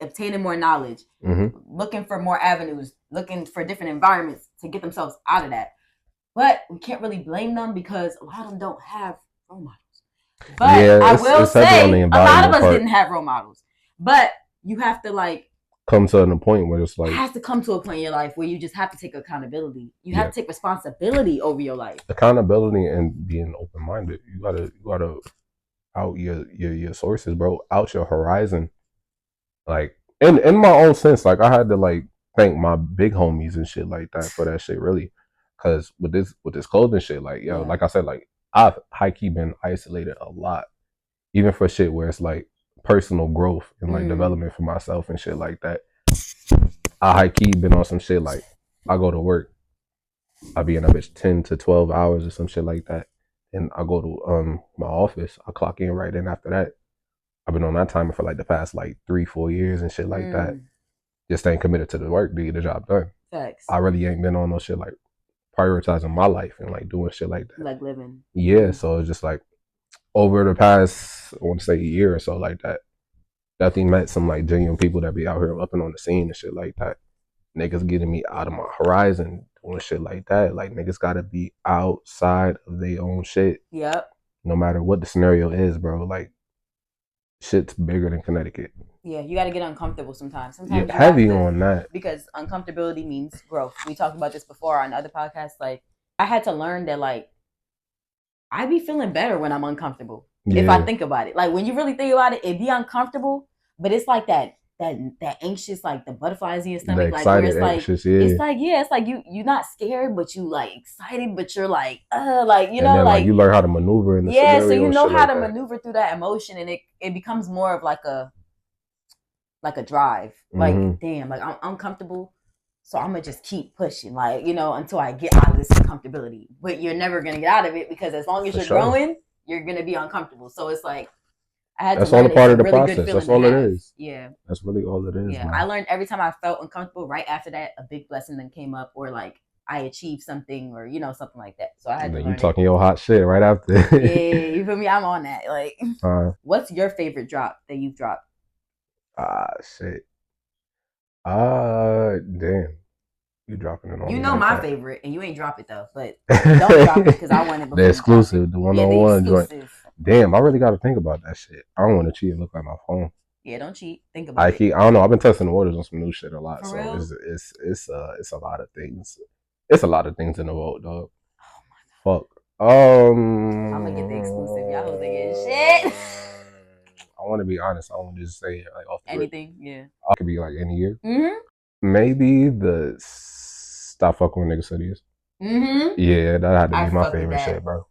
obtaining more knowledge, looking for more avenues, looking for different environments to get themselves out of that. But we can't really blame them because a lot of them don't have role models. But yeah, I will say a lot of us didn't have role models. But you have to like come to a point where it's like it has to come to a point in your life where you just have to take accountability. You have to take responsibility over your life. Accountability and being open minded. You gotta out your sources, bro. Out your horizon. Like in my own sense, like I had to like thank my big homies and shit like that for that shit really. Cause with this clothing shit, like yo, like I said, like I've high key been isolated a lot, even for shit where it's like personal growth and like development for myself and shit like that. I high key been on some shit like I go to work, I be in a bitch 10 to 12 hours or some shit like that, and I go to my office, I clock in right in after that. I've been on that timer for like the past like 3-4 years and shit like that. Just staying committed to the work to get the job done. Facts. I really ain't been on no shit like prioritizing my life and like doing shit like that. Like living. Yeah, so it's just like over the past, I want to say a year or so like that, definitely met some like genuine people that be out here up and on the scene and shit like that. Niggas getting me out of my horizon doing shit like that. Like niggas gotta be outside of their own shit. Yep. No matter what the scenario is, bro. Like shit's bigger than Connecticut. Yeah, you gotta get uncomfortable sometimes. Yeah, heavy on that. Because uncomfortability means growth. We talked about this before on other podcasts. Like I had to learn that like I be feeling better when I'm uncomfortable. Yeah. If I think about it. Like when you really think about it, it be uncomfortable, but it's like that anxious, like the butterflies in your stomach, like where it's anxious, like it's like you're not scared, but you like excited, but you're like like you know, then, like you learn how to maneuver in the scenario. So you know how to maneuver through that emotion, and it becomes more of like a drive. Like damn, like I'm uncomfortable, so I'm gonna just keep pushing, like you know, until I get out of this uncomfortability. But you're never gonna get out of it because as long as you're growing, you're gonna be uncomfortable. So it's like that's all a part of the process. That's all it is. Yeah. That's really all it is. Yeah. Man. I learned every time I felt uncomfortable, right after that, a big blessing then came up, or like I achieved something, or you know, something like that. So I had to learn. You talking your hot shit right after. Yeah, you feel me? I'm on that. Like, what's your favorite drop that you've dropped? Shit. Damn. You dropping it on. You know like my that. Favorite, and you ain't drop it though. But don't drop it because I want it. The exclusive, the 101 joint. Damn, I really got to think about that shit. I don't want to cheat and look like my phone. Yeah, don't cheat. Think about it. I don't know. I've been testing the waters on some new shit a lot, For so real? it's a lot of things. It's a lot of things in the vault, dog. Oh my god. Fuck. I'm gonna get the exclusive. Y'all hoes getting shit. I want to be honest. I want to just say like off the anything. Yeah. I could be like any year. Maybe the Stop Fucking with Nigga Cities. Yeah, that had to be my favorite shit, bro.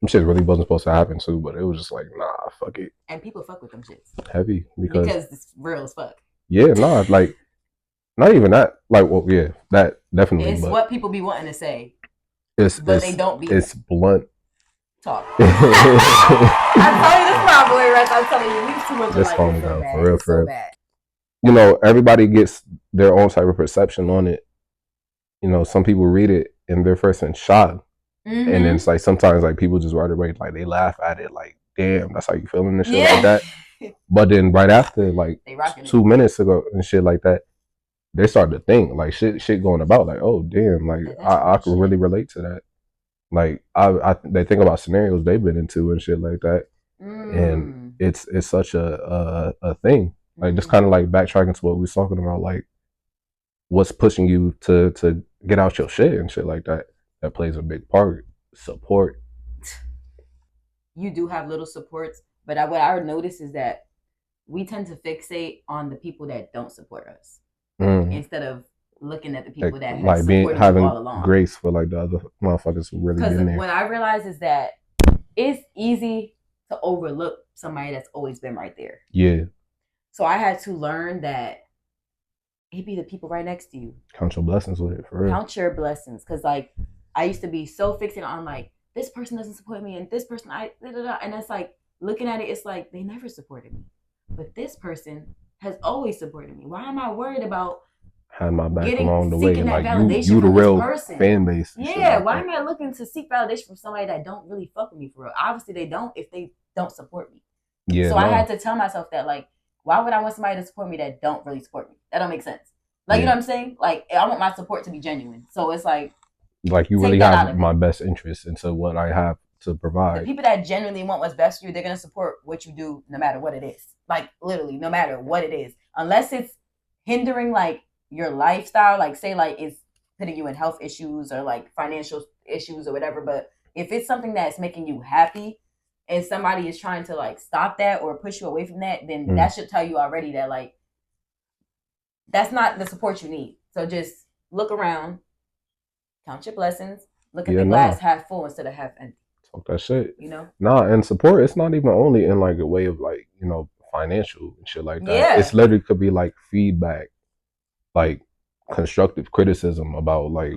Them shit really wasn't supposed to happen too, but it was just like, nah, fuck it. And people fuck with them shits. Heavy because it's real as fuck. Yeah, nah, like not even that. Like, well, yeah, that definitely. It's what people be wanting to say. But they don't be. It's blunt talk. I'm telling you, this is my boy, Retz. I'm telling you, these two are this like phone so bad. For real, so bad. You know, everybody gets their own type of perception on it. You know, some people read it and they're first in shock. And then it's like sometimes like people just right away like they laugh at it like, damn, that's how you feeling and shit like that. But then right after like 2 minutes ago and shit like that, they start to think like shit going about like, oh damn, like I can really relate to that. Like they think about scenarios they've been into and shit like that, and it's such a thing. Like just kind of like backtracking to what we was talking about, like what's pushing you to get out your shit and shit like that. That plays a big part. Support. You do have little supports, but what I notice is that we tend to fixate on the people that don't support us instead of looking at the people that have like supported having you all along. Grace for like the other motherfuckers who really been there. Because what I realize is that it's easy to overlook somebody that's always been right there. Yeah. So I had to learn that it be the people right next to you. Count your blessings with it, for real. Count your blessings, because like I used to be so fixated on like this person doesn't support me and this person and it's like looking at it, it's like they never supported me, but this person has always supported me. Why am I worried about had my back along the way? Like you the real fan base. Yeah, why am I looking to seek validation from somebody that don't really fuck with me for real? Obviously they don't if they don't support me. Yeah. So I had to tell myself that like, why would I want somebody to support me that don't really support me? That don't make sense. Like, you know what I'm saying? Like, I want my support to be genuine. So it's like you really have my best interest into what I have to provide. The people that genuinely want what's best for you, they're going to support what you do no matter what it is. Like, literally, no matter what it is. Unless it's hindering, like, your lifestyle. Like, say, like, it's putting you in health issues or, like, financial issues or whatever. But if it's something that's making you happy and somebody is trying to, like, stop that or push you away from that, then that should tell you already that, like, that's not the support you need. So just look around, count your blessings, look at the glass half full instead of half empty. Talk that shit. You know? Nah, and support, it's not even only in like a way of like, you know, financial and shit like that. Yeah. It's literally could be like feedback, like constructive criticism about like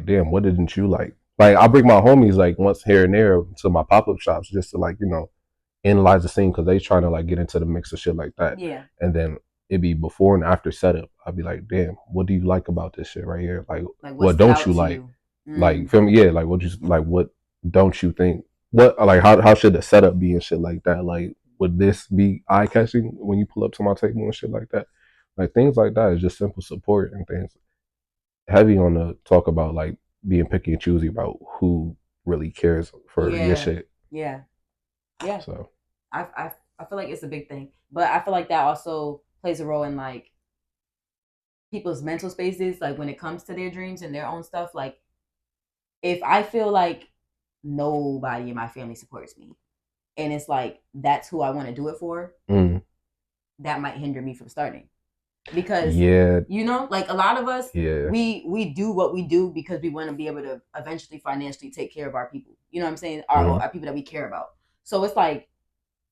damn, what didn't you like? Like I bring my homies like once here and there to my pop-up shops just to like, you know, analyze the scene because they trying to like get into the mix of shit like that. Yeah. And then it'd be before and after setup. I'd be like, damn, what do you like about this shit right here? Like what don't you like? Like feel me? Yeah, like what don't you think? What like how should the setup be and shit like that? Like would this be eye catching when you pull up to my table and shit like that? Like things like that is just simple support and things. Heavy on the talk about like being picky and choosy about who really cares for your shit. Yeah. Yeah. So I feel like it's a big thing. But I feel like that also plays a role in like people's mental spaces, like when it comes to their dreams and their own stuff. Like if I feel like nobody in my family supports me and it's like that's who I want to do it for, that might hinder me from starting. Because you know, like a lot of us, we do what we do because we want to be able to eventually financially take care of our people. You know what I'm saying? Our people that we care about. So it's like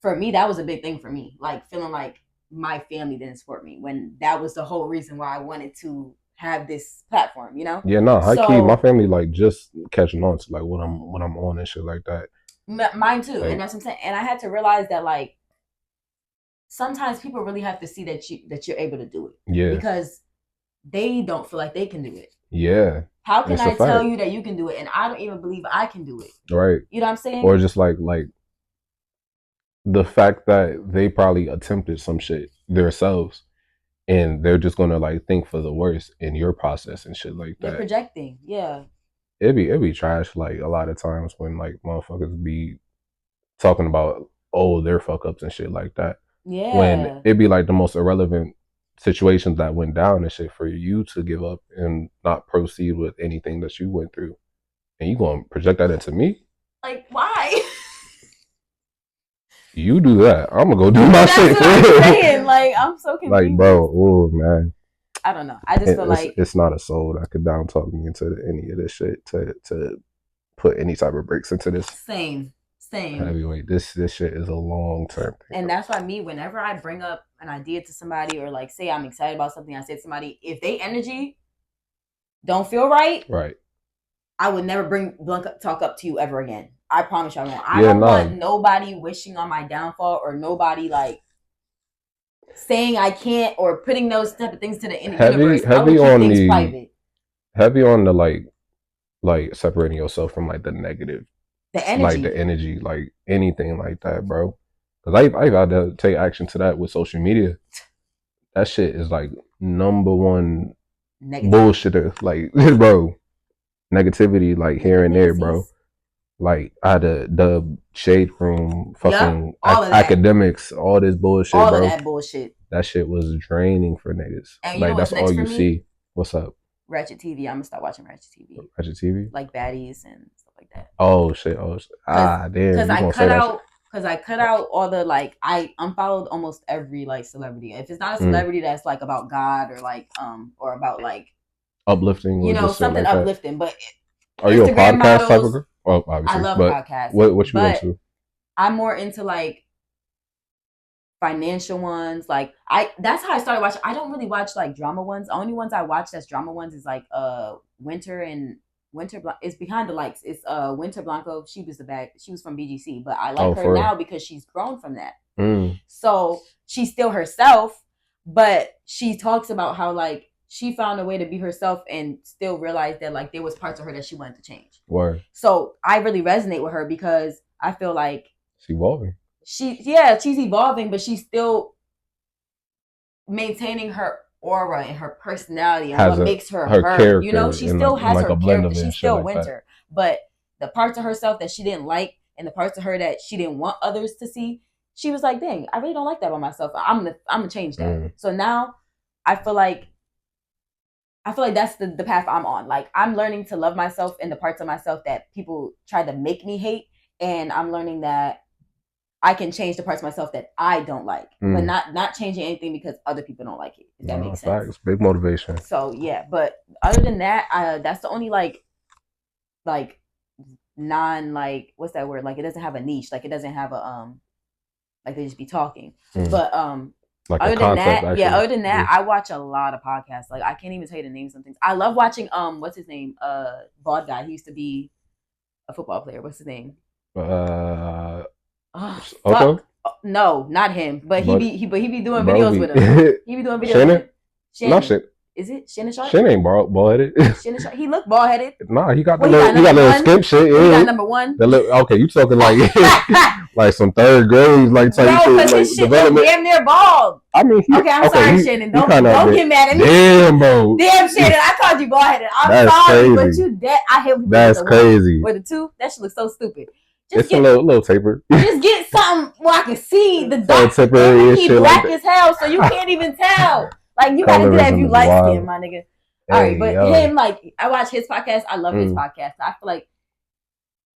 for me, that was a big thing for me. Like feeling like my family didn't support me when that was the whole reason why I wanted to have this platform, you know? Yeah, no, high key, my family like just catching on to like what I'm on and shit like that. Mine too. Like, and that's what I'm saying. And I had to realize that like sometimes people really have to see that you're able to do it. Yeah. Because they don't feel like they can do it. Yeah. How can I tell you that you can do it and I don't even believe I can do it? Right. You know what I'm saying? Or just like the fact that they probably attempted some shit themselves and they're just gonna like think for the worst in your process and shit like that. They're projecting, yeah. It'd be trash like a lot of times when like motherfuckers be talking about their fuck ups and shit like that. Yeah. When it'd be like the most irrelevant situations that went down and shit for you to give up and not proceed with anything that you went through. And you gonna project that into me? Like why? You do that. I'm gonna go do my shit. That's what I'm saying. Like I'm so confused. Like bro, oh man. I don't know. I just feel like it's not a soul that could down talk me into any of this shit to put any type of breaks into this. Same. Heavyweight. This shit is a long term thing. And that's why whenever I bring up an idea to somebody or like say I'm excited about something, I say to somebody, if they energy don't feel right, I would never bring blunt talk up to you ever again. I promise you I won't. I don't want nobody wishing on my downfall or nobody like saying I can't or putting those type of things to the universe. Heavy on the private. Heavy on the like separating yourself from like the negative. The energy. Like the energy, like anything like that, bro. Because I've had to take action to that with social media. That shit is like number one bullshitter. Like, bro, negativity like here and there, bro. Like I had to dub shade room, fucking academics, all this bullshit, bro. All of that bullshit. That shit was draining for niggas. And like that's all you see. What's up? Ratchet TV. I'm gonna start watching Ratchet TV. Ratchet TV. Like baddies and stuff like that. Oh shit! Damn. Because I cut out all the like I unfollowed almost every like celebrity. If it's not a celebrity that's like about God or like or about like uplifting, you know, something like uplifting. But are you a podcast type of girl? Oh, obviously. I love podcasts. What you into? I'm more into like financial ones. Like that's how I started watching. I don't really watch like drama ones. The only ones I watch that's drama ones is like Winter it's Behind the Lights. It's Winter Blanco. She was from BGC, but I like her now because she's grown from that. So she's still herself, but she talks about how like she found a way to be herself and still realized that like there was parts of her that she wanted to change. Word. So I really resonate with her because I feel like she's evolving. She's evolving, but she's still maintaining her aura and her personality and what makes her her. You know, she still has her character. She's still Winter, but the parts of herself that she didn't like and the parts of her that she didn't want others to see, she was like, "Dang, I really don't like that about myself. I'm gonna change that." So now I feel like that's the path I'm on. Like I'm learning to love myself and the parts of myself that people try to make me hate, and I'm learning that I can change the parts of myself that I don't like, but not changing anything because other people don't like it. If that makes sense. Facts. Big motivation. So yeah, but other than that, that's the only like like what's that word? Like it doesn't have a niche. Like it doesn't have a like they just be talking. Mm. But like other a than concept, that, actually. yeah, other than that, I watch a lot of podcasts. Like I can't even tell you the names of things. I love watching what's his name? Bald guy. He used to be a football player. What's his name? Otto? No, not him. But he be doing Bro, videos with him. He be doing videos Shannon? with him. Shannon. No shit. Is it Shannon Sharp? Shannon ain't bald headed. Shannon Sharp. He looked bald headed. Nah, he got Well, he got little skimp shit. He got number one. Okay, you talking like like some third grade like type shit. Like his shit damn near bald. I mean, I'm sorry, Shannon. Don't get mad at me. Damn, bro. Damn, Shannon. I called you bald headed. I'm sorry, but you dead. I hate people. That's crazy. With the two, that shit looks so stupid. It's a little taper. Just get something where I can see the dark. He black as hell, so you can't even tell. Like you gotta do that if you light skin, my nigga. All right, but him, like I watch his podcast. I love his podcast. I feel like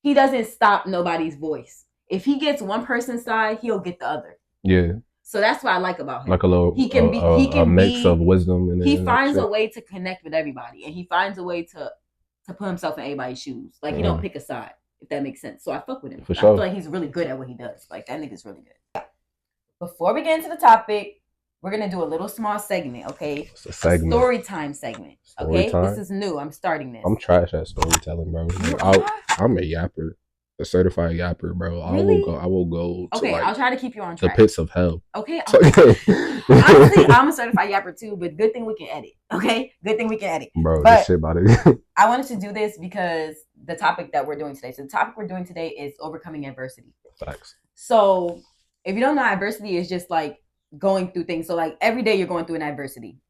he doesn't stop nobody's voice. If he gets one person's side, he'll get the other. Yeah. So that's what I like about him. Like a little, he can be a mix of wisdom and. He finds a way to connect with everybody, and he finds a way to put himself in everybody's shoes. Like he don't pick a side. If that makes sense. So I fuck with him. For sure. I feel like he's really good at what he does. Like that nigga's really good. Before we get into the topic, we're gonna do a little small segment, okay? It's a segment. Story time segment. Okay? This is new. I'm starting this. I'm trash at storytelling, bro. I'm a yapper. A certified yapper, bro. Really? I will go to okay, I'll try to keep you on track. The pits of hell. Okay. Honestly, I'm a certified yapper too, but good thing we can edit. Okay? Good thing we can edit. Bro, this shit about it. I wanted to do this because the topic that we're doing today. So the topic we're doing today is overcoming adversity. Facts. So if you don't know, adversity is just like going through things. So like every day you're going through an adversity.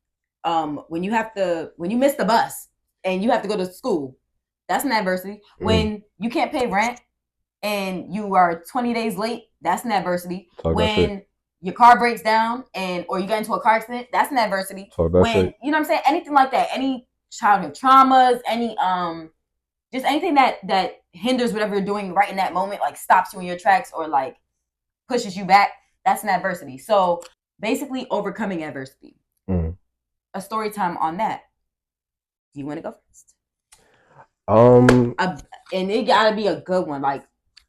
When you miss the bus and you have to go to school, that's an adversity. When you can't pay rent and you are 20 days late, that's an adversity. When your car breaks down or you get into a car accident, that's an adversity. You know what I'm saying? Anything like that, any childhood traumas, any just anything that hinders whatever you're doing right in that moment, like stops you in your tracks or like pushes you back, that's an adversity. So basically overcoming adversity. A story time on that. Do you want to go first? And it gotta be a good one, like,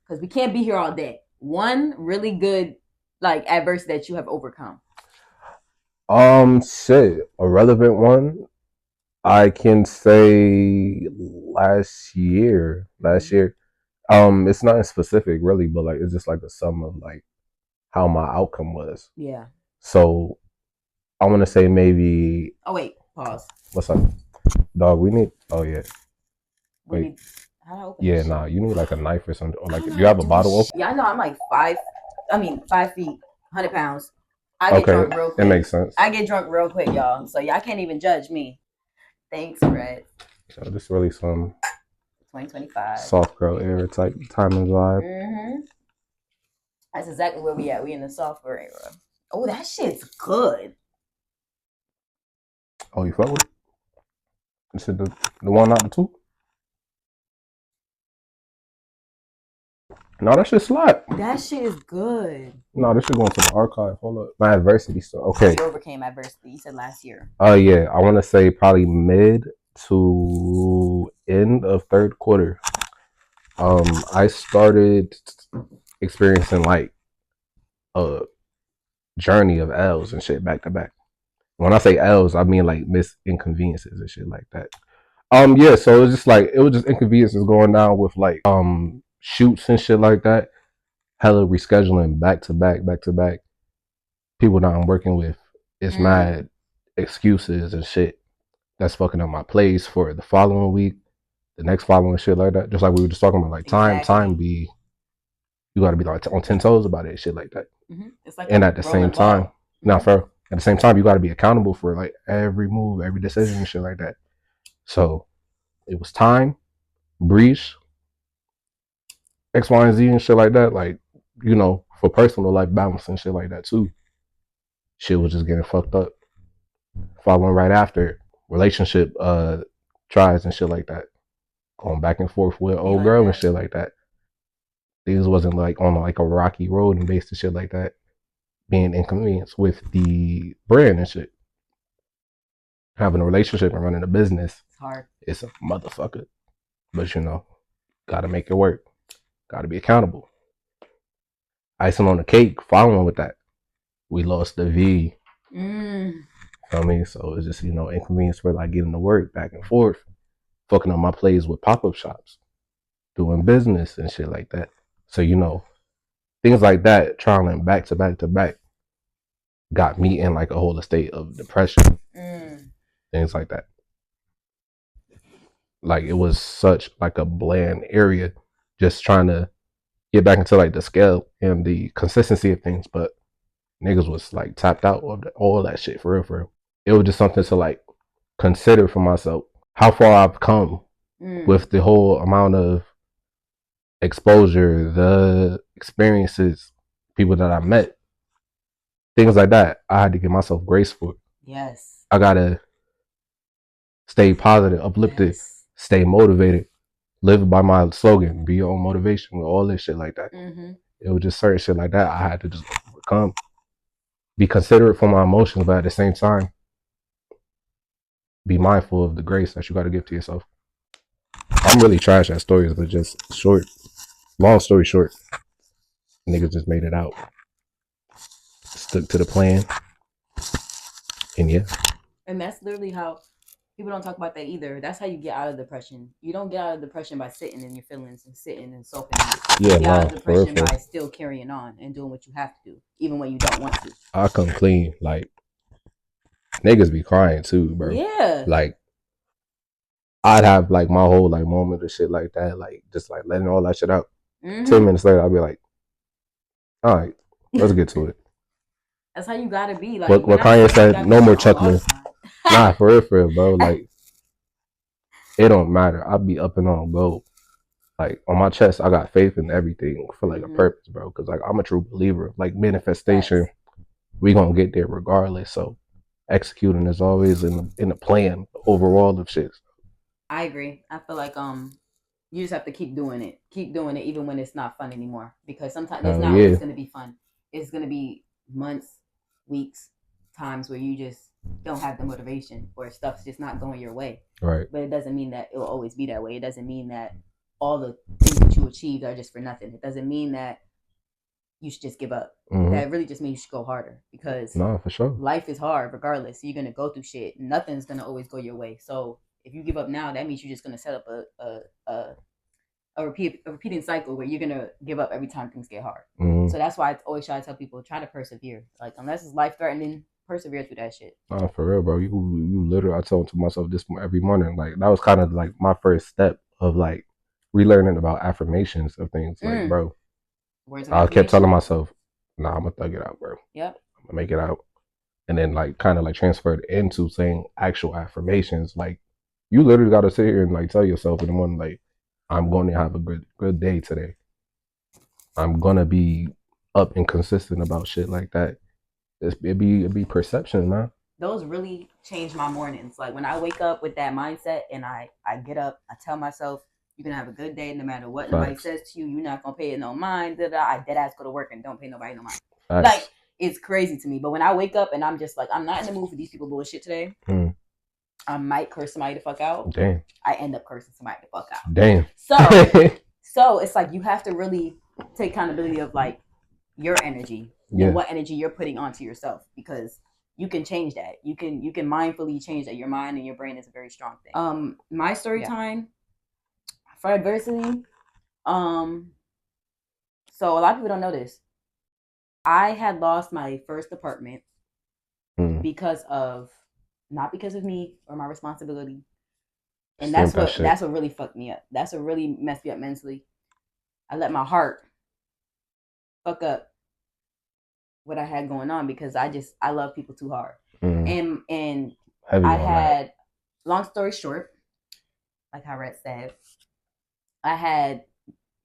because we can't be here all day. One really good like adversity that you have overcome. Shit, a relevant one. I can say last year. It's nothing specific really, but like it's just like a sum of like how my outcome was. Yeah. So I want to say maybe. Oh wait, pause. What's up, dog? We need. Oh yeah. Wait. Yeah, nah. You need like a knife or something, or like do you have a bottle open? Yeah, I know. I'm like 5 feet, 100 pounds. I get drunk real quick. It makes sense. I get drunk real quick, y'all. So y'all can't even judge me. Thanks, Retz. So this really some 2025 soft girl era type timing vibe. Mm-hmm. That's exactly where we at. We in the soft girl era. Oh, that shit's good. Oh, you fuck with it? Is it the one, not the two? No, that shit slap. That shit is good. No, this shit going to the archive. Hold up. My adversity stuff. Okay. You overcame adversity. You said last year. Yeah. I want to say probably mid to end of third quarter. I started experiencing like a journey of L's and shit back to back. When I say L's, I mean like miss inconveniences and shit like that. Yeah, so it was just inconveniences going down with like shoots and shit like that. Hella rescheduling back to back. People that I'm working with, it's mad excuses and shit that's fucking up my plays for the following week, the next following shit like that. Just like we were just talking about, like time be, you gotta be like on 10 toes about it, shit like that. It's like and at the same time, at the same time, you gotta be accountable for like every move, every decision and shit like that. So it was time, breeze, X, Y, and Z and shit like that. Like, you know, for personal life balance and shit like that too. Shit was just getting fucked up. Following right after, relationship tries and shit like that. Going back and forth with old girl and shit like that. Things wasn't like on like a rocky road and based and shit like that. Being inconvenienced with the brand and shit. Having a relationship and running a business. It's hard. It's a motherfucker. But you know, Got to make it work. Got to be accountable. Icing on the cake, following with that. We lost the V. Feel me? So it's just, inconvenience for like getting to work back and forth, fucking up my plays with pop-up shops, doing business and shit like that. So, things like that, traveling back to back to back, got me in like a whole state of depression. Things like that. Like it was such like a bland area, just trying to get back into like the scale and the consistency of things, but niggas was like tapped out of all that shit for real, for real. It was just something to like consider for myself. How far I've come with the whole amount of exposure, the experiences, people that I met, things like that. I had to give myself grace for it. Yes. I gotta stay positive, uplifted, stay motivated, live by my slogan, be your own motivation, with all this shit like that. It was just certain shit like that I had to just overcome. Be considerate for my emotions, but at the same time, be mindful of the grace that you got to give to yourself. I'm really trash at stories, but just long story short, niggas just made it out. Stuck to the plan. And yeah. And that's literally how people don't talk about that either. That's how you get out of depression. You don't get out of depression by sitting in your feelings and sitting and soaking. You get out of depression by still carrying on and doing what you have to do, even when you don't want to. I come clean. Like, niggas be crying too, bro. Yeah. Like, I'd have like my whole like moment of shit like that, like just like letting all that shit out. 10 minutes later, I'll be like, all right, let's get to it. That's how you gotta be. Like what Kanye said, no more chuckling. Nah, for real, bro. Like, it don't matter. I'll be up and on go. Like, on my chest, I got faith in everything for like a purpose, bro. Because like I'm a true believer. Like manifestation, we gonna get there regardless. So executing is always in the plan overall of shit. I agree. I feel like you just have to keep doing it even when it's not fun anymore, because sometimes it's not always going to be fun. It's going to be months, weeks, times where you just don't have the motivation or stuff's just not going your way. Right. But it doesn't mean that it will always be that way. It doesn't mean that all the things that you achieved are just for nothing. It doesn't mean that you should just give up. That really just means you should go harder, because for sure, life is hard regardless. You're going to go through shit. Nothing's going to always go your way. So if you give up now, that means you're just going to set up a repeating cycle where you're going to give up every time things get hard. So that's why I always try to tell people, try to persevere. Like, unless it's life threatening, persevere through that shit. For real, bro. You literally, I tell to myself this every morning. Like, that was kind of like my first step of like relearning about affirmations of things. Like, bro, I kept telling myself, nah, I'm going to thug it out, bro. Yep. I'm going to make it out. And then like kind of like transferred into saying actual affirmations. Like, you literally got to sit here and like tell yourself in the morning, like, I'm going to have a good day today. I'm going to be up and consistent about shit like that. It'd be perception, man. Those really change my mornings. Like, when I wake up with that mindset and I get up, I tell myself, you're going to have a good day no matter what nobody says to you. You're not going to pay it no mind. I dead ass go to work and don't pay nobody no mind. Like, it's crazy to me. But when I wake up and I'm just like, I'm not in the mood for these people bullshit today. I might curse somebody the fuck out. Damn. I end up cursing somebody the fuck out. Damn. So it's like you have to really take accountability of like your energy and what energy you're putting onto yourself, because you can change that. You can mindfully change that. Your mind and your brain is a very strong thing. My story time for adversity. So a lot of people don't know this. I had lost my first apartment because of, not because of me or my responsibility. And that's what really fucked me up. That's what really messed me up mentally. I let my heart fuck up what I had going on, because I love people too hard. And I had, long story short, like how Retz said, I had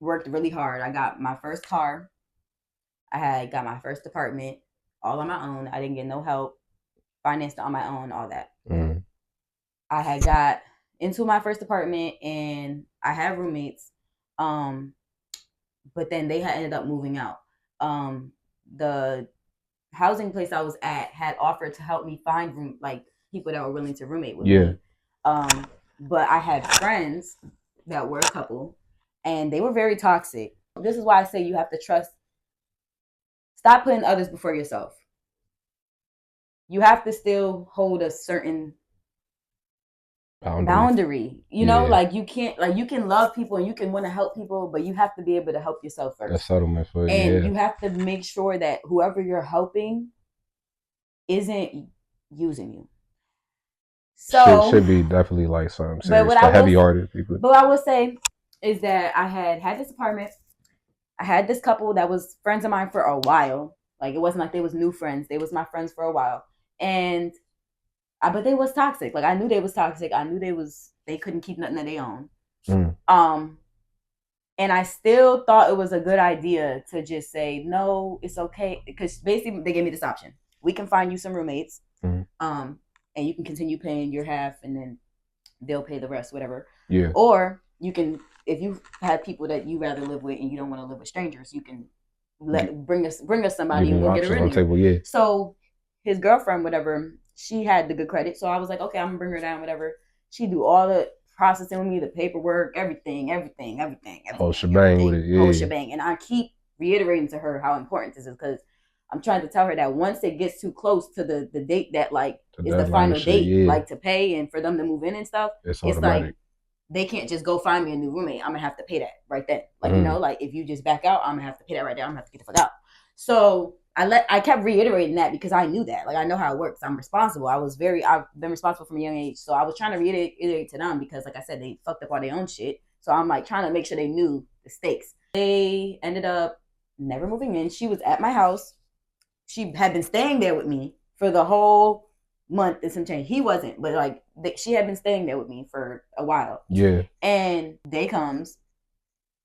worked really hard. I got my first car. I had got my first apartment all on my own. I didn't get no help. Financed on my own, all that. I had got into my first apartment and I had roommates. But then they had ended up moving out. The housing place I was at had offered to help me find people that were willing to roommate with me. But I had friends that were a couple, and they were very toxic. This is why I say you have to trust. Stop putting others before yourself. You have to still hold a certain boundary. You know, like you can't, like you can love people and you can want to help people, but you have to be able to help yourself first. That's settlement for you. And you have to make sure that whoever you're helping isn't using you. So should be definitely like something serious for heavy-hearted people. But what I will say is that I had this apartment. I had this couple that was friends of mine for a while. Like, it wasn't like they was new friends. They was my friends for a while. But they was toxic. Like, I knew they was toxic. I knew they couldn't keep nothing of their own. And I still thought it was a good idea to just say, no, it's okay. Because basically they gave me this option. We can find you some roommates. And you can continue paying your half and then they'll pay the rest, whatever. Yeah. Or you can, if you have people that you rather live with and you don't want to live with strangers, you can bring us somebody and we'll get a room. So his girlfriend, whatever, she had the good credit. So I was like, okay, I'm gonna bring her down, whatever. She do all the processing with me, the paperwork, everything. Whole shebang with it, yeah. Whole shebang. And I keep reiterating to her how important this is, because I'm trying to tell her that once it gets too close to the date that like is the final date, like to pay and for them to move in and stuff, it's like they can't just go find me a new roommate. I'm gonna have to pay that right then. Like, you know, like if you just back out, I'm gonna have to pay that right there. I'm gonna have to get the fuck out. So I kept reiterating that because I knew that. Like, I know how it works. I'm responsible. I've been responsible from a young age. So I was trying to reiterate to them because, like I said, they fucked up all their own shit. So I'm like trying to make sure they knew the stakes. They ended up never moving in. She was at my house. She had been staying there with me for the whole month and some change. He wasn't, but like she had been staying there with me for a while. Yeah. And day comes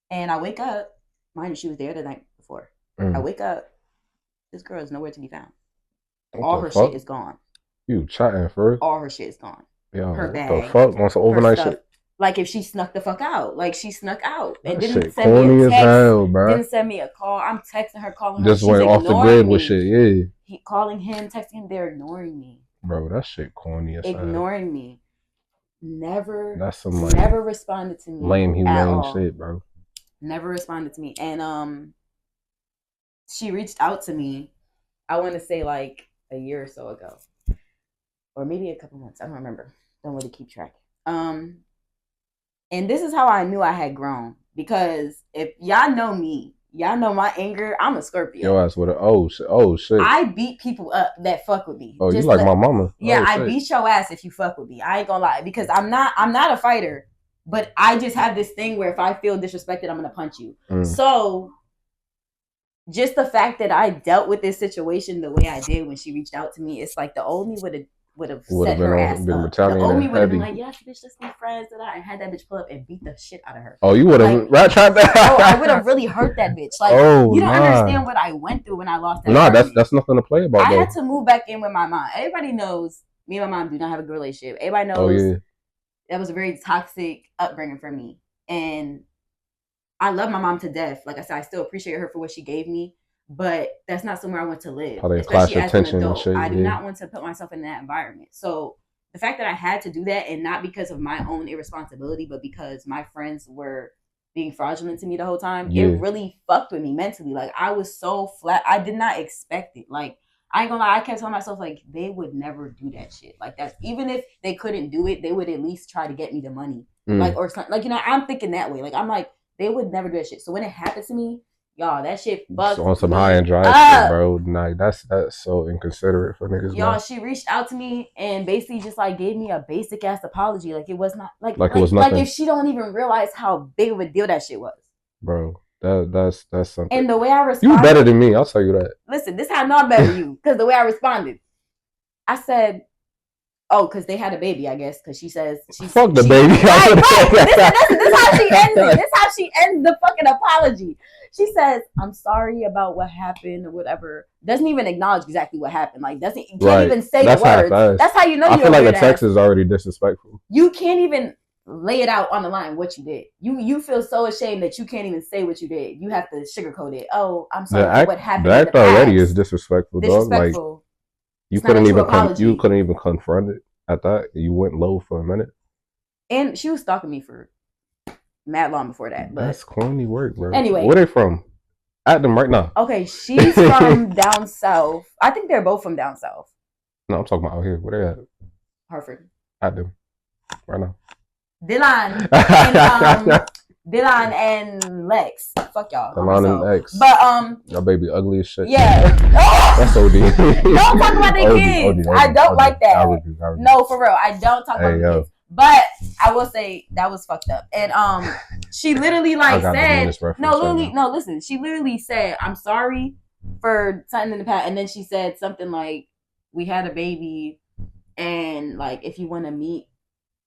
and I wake up. Mind you, she was there the night before. I wake up. This girl is nowhere to be found. All her shit is gone. You chatting first? All her shit is gone. Yeah. Her bag. What the fuck? Want some overnight shit? Like if she snuck the fuck out. Like she snuck out. And didn't send me a text. Hell, didn't send me a call. I'm texting her, calling her. Just went off the grid with shit, yeah. Calling him, texting him, they're ignoring me. Bro, that shit corny as hell. Ignoring me. Never responded to me. Lame humane shit, bro. Never responded to me. And she reached out to me, I want to say like a year or so ago. Or maybe a couple months. I don't remember. Don't really keep track. And this is how I knew I had grown. Because if y'all know me, y'all know my anger, I'm a Scorpio. Your ass with oh shit. I beat people up that fuck with me. Oh, you like my mama. Yeah, I beat your ass if you fuck with me. I ain't gonna lie. Because I'm not a fighter. But I just have this thing where if I feel disrespected, I'm gonna punch you. So just the fact that I dealt with this situation the way I did when she reached out to me, it's like the old me would have set her ass up. The old me would have been like, yes, bitch, let's be friends. And had that bitch pull up and beat the shit out of her. Oh, you would have tried that? Oh, I would have really hurt that bitch. Like, you don't understand what I went through when I lost that. Nah, that's nothing to play about. I had to move back in with my mom. Everybody knows me and my mom do not have a good relationship. Everybody knows that was a very toxic upbringing for me. And I love my mom to death. Like I said, I still appreciate her for what she gave me. But that's not somewhere I want to live. Especially as an adult. I do not want to put myself in that environment. So the fact that I had to do that, and not because of my own irresponsibility, but because my friends were being fraudulent to me the whole time, it really fucked with me mentally. Like, I was so flat. I did not expect it. Like, I ain't gonna lie, I kept telling myself, like, they would never do that shit. Like, that's, even if they couldn't do it, they would at least try to get me the money. Like, or something. Like, you know, I'm thinking that way. Like, I'm like, they would never do that shit. So when it happened to me, y'all, that shit bugged on some high and dry shit, bro. Like, that's so inconsiderate for niggas. Y'all, she reached out to me and basically just like gave me a basic ass apology. Like, it was not like it was nothing. Like if she don't even realize how big of a deal that shit was. Bro, that's something. And the way I responded, you better than me. I'll tell you that. Listen, this is how I know I'm better than you, because the way I responded, I said, "Oh, because they had a baby, I guess." Because she says, "Fuck the baby." Right. This how she ends it. This how she ends the fucking apology. She says, "I'm sorry about what happened," or whatever. Doesn't even acknowledge exactly what happened. Like, can't even say the words. That's how you know. I feel like a text is already disrespectful. You can't even lay it out on the line what you did. You feel so ashamed that you can't even say what you did. You have to sugarcoat it. Oh, I'm sorry about what happened. The act already is disrespectful, dog. Like, you couldn't even confront it at that. You went low for a minute. And she was stalking me for mad long before that. But that's corny work, bro. Anyway, where they from? At them right now. Okay, she's from down south. I think they're both from down south. No, I'm talking about out here. Where they at? Hartford. At them right now. Dylan and Lex. Fuck y'all. Dylan and Lex. But your baby ugly as shit. Yeah. That's OD. Don't talk about their kids. I don't like that. No, for real. I don't talk about their kids. But I will say that was fucked up. And she literally said listen, she literally said, I'm sorry for something in the past. And then she said something like, we had a baby and like if you want to meet,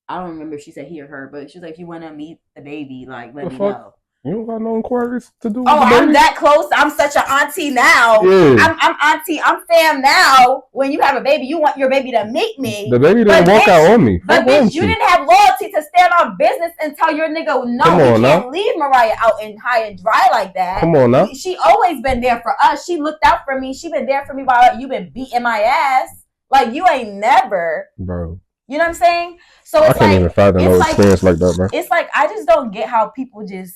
I don't remember if she said he or her, but she was like, if you want to meet the baby, like let me know. You don't got no inquiries to do. I'm that close. I'm such an auntie now. Yeah. I'm auntie. I'm fam now. When you have a baby, you want your baby to meet me. The baby didn't walk out on me. But bitch, you didn't have loyalty to stand on business and tell your nigga, no, you can't leave Mariah out and high and dry like that. Come on now. She always been there for us. She looked out for me. She been there for me while you been beating my ass. Like you ain't never. Bro. You know what I'm saying? So it's I can't even fathom no experience like that, bro. It's like I just don't get how people just,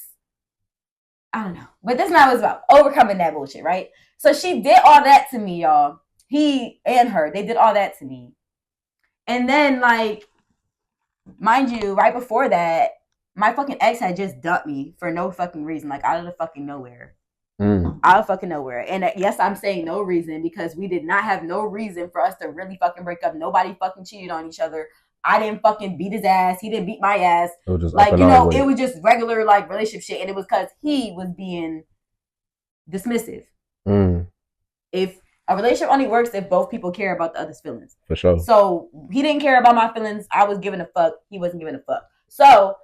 I don't know. But that's not what it's about. Overcoming that bullshit, right? So she did all that to me, y'all. He and her, they did all that to me. And then, like, mind you, right before that, my fucking ex had just dumped me for no fucking reason. Like, out of the fucking nowhere. Out of fucking nowhere. And yes, I'm saying no reason because we did not have no reason for us to really fucking break up. Nobody fucking cheated on each other. I didn't fucking beat his ass. He didn't beat my ass. It was just like, you know, it was just regular like relationship shit. And it was because he was being dismissive. If a relationship only works if both people care about the other's feelings. For sure. So he didn't care about my feelings. I was giving a fuck. He wasn't giving a fuck. So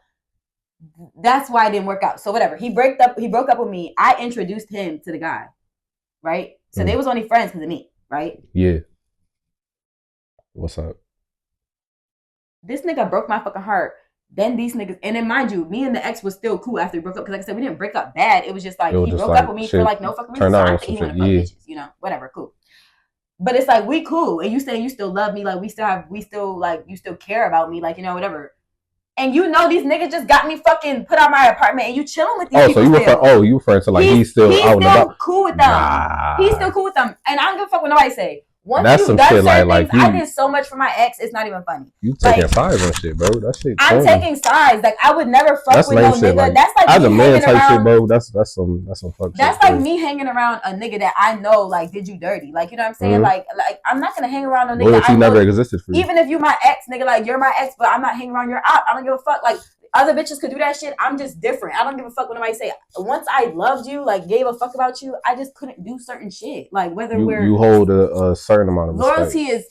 that's why it didn't work out. So whatever. He broke up with me. I introduced him to the guy. Right? So they was only friends because of me. Right? Yeah. What's up? This nigga broke my fucking heart. Then these niggas, and then mind you, me and the ex was still cool after we broke up. Because like I said, we didn't break up bad. It was just like, he broke up with me for like no fucking reason. So I think he wanted to fuck bitches, you know, whatever, cool. But it's like, we cool. And you saying you still love me. Like, you still care about me. Like, you know, whatever. And you know these niggas just got me fucking put out my apartment and you chilling with these people. So you referring to like he's still out and about? Cool with them. Nah. He's still cool with them. And I don't give a fuck what nobody say. Once that's you've done certain things, I did so much for my ex, it's not even funny. You taking sides on shit, bro. That shit. I'm taking sides. Like I would never fuck with no nigga. Like, that's like as a man type shit, bro. That's some fuck shit. That's like me hanging around a nigga that I know like did you dirty. Like you know what I'm saying? Like I'm not gonna hang around a nigga. Loyalty never existed for you. Even if you my ex, nigga, like you're my ex, but I'm not hanging around your op. I don't give a fuck. Like other bitches could do that shit. I'm just different. I don't give a fuck what nobody say. Once I loved you, like gave a fuck about you, I just couldn't do certain shit. Like whether you hold a certain amount of loyalty is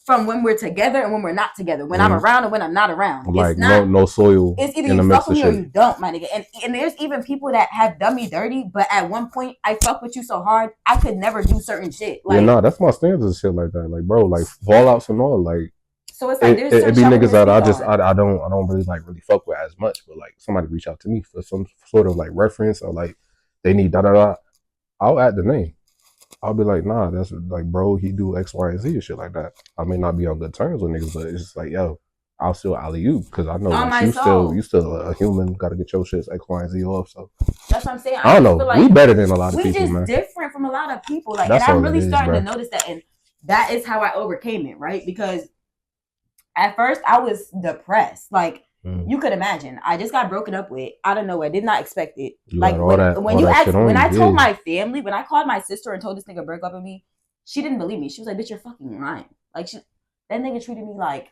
from when we're together and when we're not together. When I'm around and when I'm not around. Like it's not, no soil. It's either you fuck with me or you don't, my nigga. And there's even people that have done me dirty, but at one point I fuck with you so hard I could never do certain shit. Like, that's my standards and shit like that. Like bro, like fallouts and all, like. So it's like it be niggas that I don't really fuck with as much, but like somebody reach out to me for some sort of like reference or like they need da. I'll add the name. I'll be like, nah, that's like bro, he do X, Y, and Z and shit like that. I may not be on good terms with niggas, but it's just like yo, I'll still alley you because I know like, you still a human, gotta get your shit X, Y, and Z off. So that's what I'm saying. I don't know. Like we better than a lot of people, man. We just different from a lot of people. Like, and I'm really starting to notice that, and that is how I overcame it, right? Because at first, I was depressed. Like, you could imagine. I just got broken up with out of nowhere. Did not expect it. Like, when I told my family, when I called my sister and told this nigga broke up with me, she didn't believe me. She was like, bitch, you're fucking lying. Like, that nigga treated me like...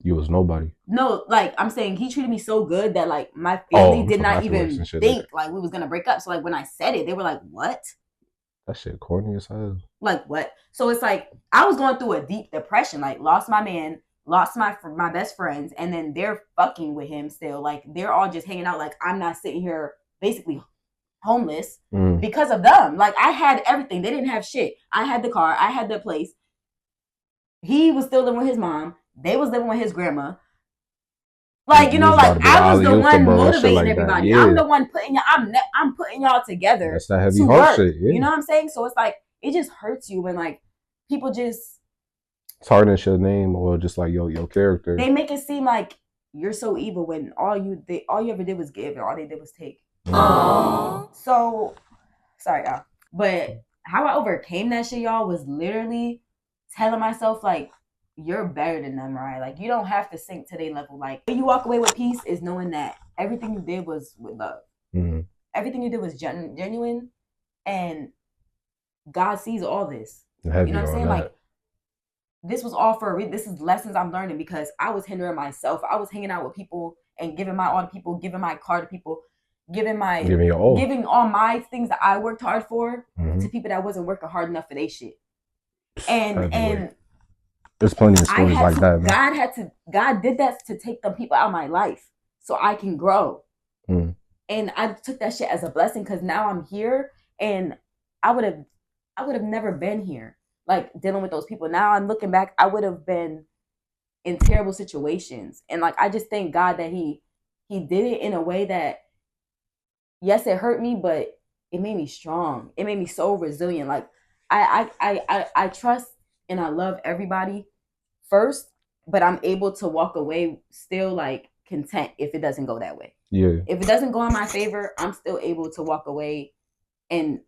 You was nobody. No, like, I'm saying he treated me so good that, like, my family did not even think, like, we was going to break up. So, like, when I said it, they were like, what? That shit corny as hell. Like, what? So, it's like, I was going through a deep depression. Like, lost my man... Lost my best friends, and then they're fucking with him still. Like, they're all just hanging out. Like, I'm not sitting here basically homeless because of them. Like, I had everything. They didn't have shit. I had the car. I had the place. He was still living with his mom. They was living with his grandma. Like, you know, like, I was the one motivating like everybody. Yeah. I'm the one I'm putting y'all together. That's that heavy heart shit. Yeah. You know what I'm saying? So it's like, it just hurts you when, like, people just... tarnish your name or just like your character. They make it seem like you're so evil when all you ever did was give and all they did was take. Aww. So sorry, y'all. But how I overcame that shit, y'all, was literally telling myself, like, you're better than them, right? Like, you don't have to sink to their level. Like, when you walk away with peace is knowing that everything you did was with love. Mm-hmm. Everything you did was genuine, and God sees all this. Heavy, you know what I'm saying? that. Like, this was all for a reason. This is lessons I'm learning because I was hindering myself. I was hanging out with people and giving my all to people, giving my car to people, giving all my things that I worked hard for to people that wasn't working hard enough for their shit. And there's plenty of stories like that, man. God did that to take them people out of my life so I can grow. And I took that shit as a blessing because now I'm here, and I would have never been here, like, dealing with those people. Now I'm looking back, I would have been in terrible situations. And like, I just thank God that he did it in a way that, yes, it hurt me, but it made me strong. It made me so resilient. Like, I trust and I love everybody first, but I'm able to walk away still, like, content if it doesn't go that way. Yeah. If it doesn't go in my favor, I'm still able to walk away and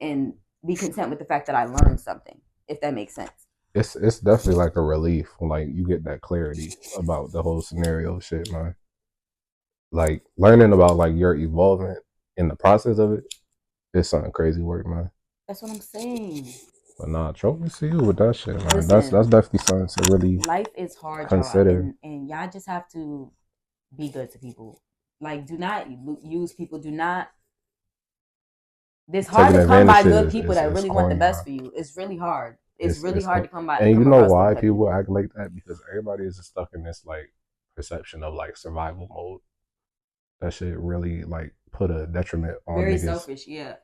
be content with the fact that I learned something, if that makes sense. It's definitely like a relief when, like, you get that clarity about the whole scenario shit, man. Like, learning about, like, your evolvement in the process of it is something crazy work, man. That's what I'm saying. But nah, trophy to you with that shit, man. Listen, that's definitely something to really life is hard, consider. Y'all, and y'all just have to be good to people. Like, do not use people. Do not. It's hard to come by good people that really want the best for you. It's really hard. It's really hard to come by. And you know why people act like that? Because everybody is just stuck in this, like, perception of, like, survival mode. That shit really, like, put a detriment on very niggas. Selfish, yeah.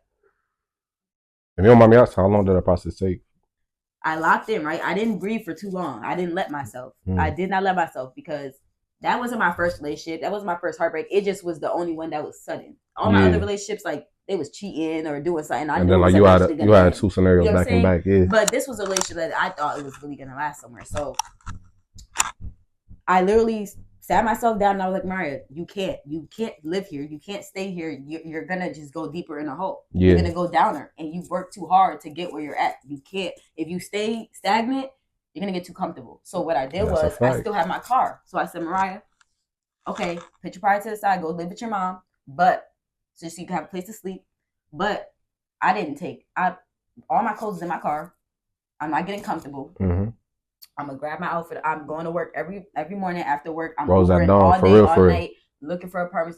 If you don't mind me asking, how long did that process take? I locked in, right? I didn't breathe for too long. I didn't let myself. I did not let myself because that wasn't my first relationship. That wasn't my first heartbreak. It just was the only one that was sudden. All my other relationships, like, they was cheating or doing something. And then, like, you had two scenarios back and back. Yeah. But this was a relationship that I thought it was really gonna last somewhere. So I literally sat myself down and I was like, Mariah, you can't live here. You can't stay here. You're gonna just go deeper in a hole. Yeah. You're gonna go downer, and you work too hard to get where you're at. You can't. If you stay stagnant, you're gonna get too comfortable. So what I did was, I still have my car. So I said, Mariah, okay, put your pride to the side, go live with your mom, but so you can have a place to sleep. But I didn't take all my clothes is in my car. I'm not getting comfortable. Mm-hmm. I'm gonna grab my outfit. I'm going to work every morning after work. I'm Ubering all day, all night, looking for apartments.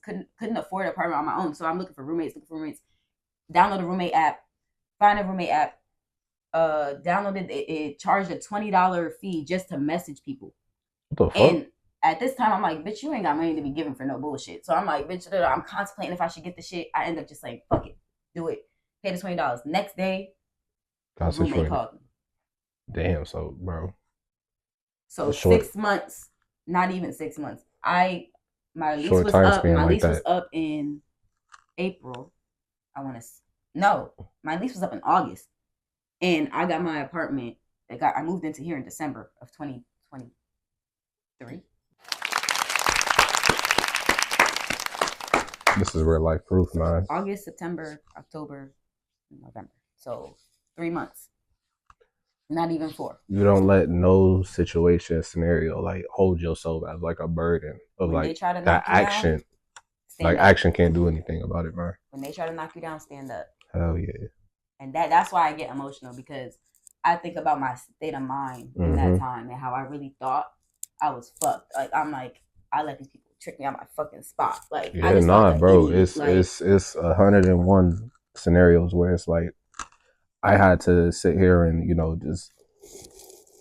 Couldn't afford an apartment on my own, so I'm looking for roommates. Download a roommate app. Find a roommate app. Downloaded it. Charged a $20 fee just to message people. What the fuck? And at this time, I'm like, bitch, you ain't got money to be giving for no bullshit. So I'm like, bitch, I'm contemplating if I should get the shit. I end up just saying, fuck it, do it. Pay the $20. Next day, roommate called me. Damn, so bro. So 6 months, not even 6 months. My lease was up. My lease was up in April. My lease was up in August, and I got my apartment. I moved into here in December of 2023. This is real life proof, man. August, September, October, November. So 3 months. Not even 4. You don't let no situation, scenario, like, hold yourself as, like, a burden of, when like, that action. Like, action can't do anything about it, man. When they try to knock you down, stand up. Hell yeah. And that's why I get emotional, because I think about my state of mind in that time and how I really thought I was fucked. Like, I'm like, I let these people trick me on my fucking spot. Like, yeah, bro. It's 101 scenarios where it's like, I had to sit here and, you know, just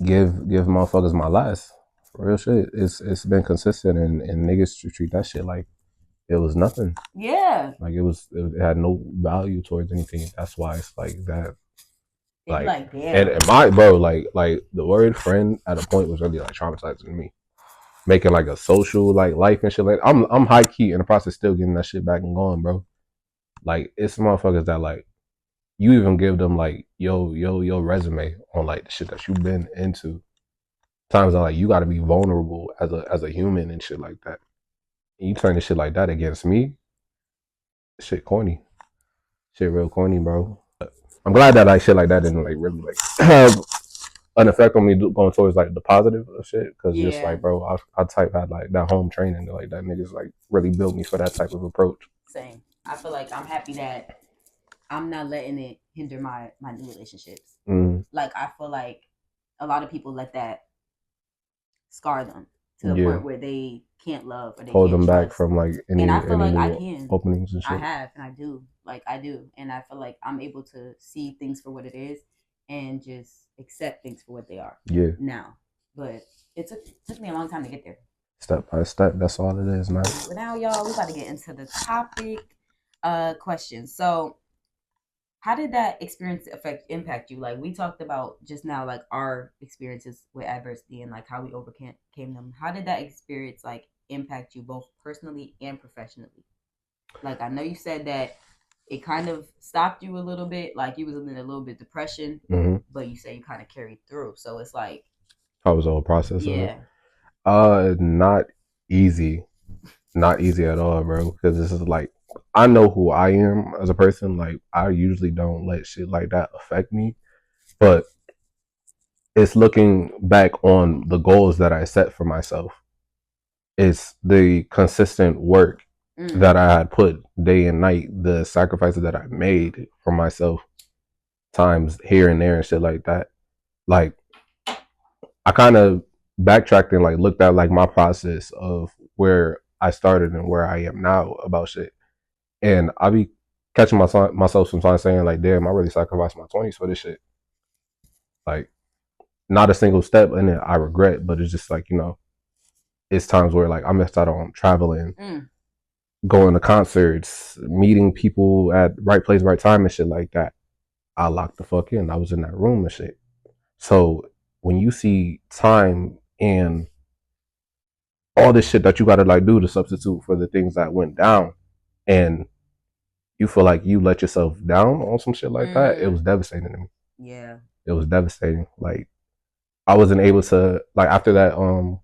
give motherfuckers my last. For real shit. It's been consistent, and niggas treat that shit like it was nothing. Yeah. Like, it had no value towards anything. That's why it's like that. Like damn. And my bro, like the word friend at a point was really, like, traumatizing me. Making, like, a social, like, life and shit. Like, I'm high key in the process, still getting that shit back and going, bro. Like, it's motherfuckers that, like, you even give them, like, your resume on, like, the shit that you've been into. Times I'm like, you got to be vulnerable as a human and shit like that. and you turn the shit like that against me, shit corny. Shit real corny, bro. I'm glad that like shit like that didn't like really like have an effect on me going towards like the positive of shit. Cause just Yeah. like, bro, I type had like that home training, like that niggas like really built me for that type of approach. Same. I feel like I'm happy that I'm not letting it hinder my new relationships. Like I feel like a lot of people let that scar them to the point where they can't love or they hold can't them trust. back from like any And I feel like I new can. openings and shit. I have and I do. Like I do. And I feel like I'm able to see things for what it is and just accept things for what they are. Yeah. Now. But it took me a long time to get there. Step by step, that's all it is, man. But now, y'all, we about to get into the topic questions. So how did that experience impact you? Like we talked about just now, like our experiences with adversity and like how we overcame them. How did that experience like impact you both personally and professionally? Like I know you said that it kind of stopped you a little bit, like you was in a little bit depression, but you say you kind of carried through. So it's like how was the whole process of it? Not easy at all, bro. Because this is like I know who I am as a person. Like I usually don't let shit like that affect me, but it's looking back on the goals that I set for myself. It's the consistent work that I had put day and night, the sacrifices that I made for myself, times here and there and shit like that. Like I kind of backtracked and like looked at like my process of where I started and where I am now about shit. And I be catching myself sometimes saying like, damn, I really sacrificed my 20s for this shit. Like not a single step in it I regret, but it's just like, you know, it's times where like I missed out on traveling, going to concerts, meeting people at right place, right time and shit like that. I locked the fuck in. I was in that room and shit. So when you see time and all this shit that you gotta like do to substitute for the things that went down, and you feel like you let yourself down on some shit like that, it was devastating to me. Yeah. It was devastating. Like I wasn't able to like after that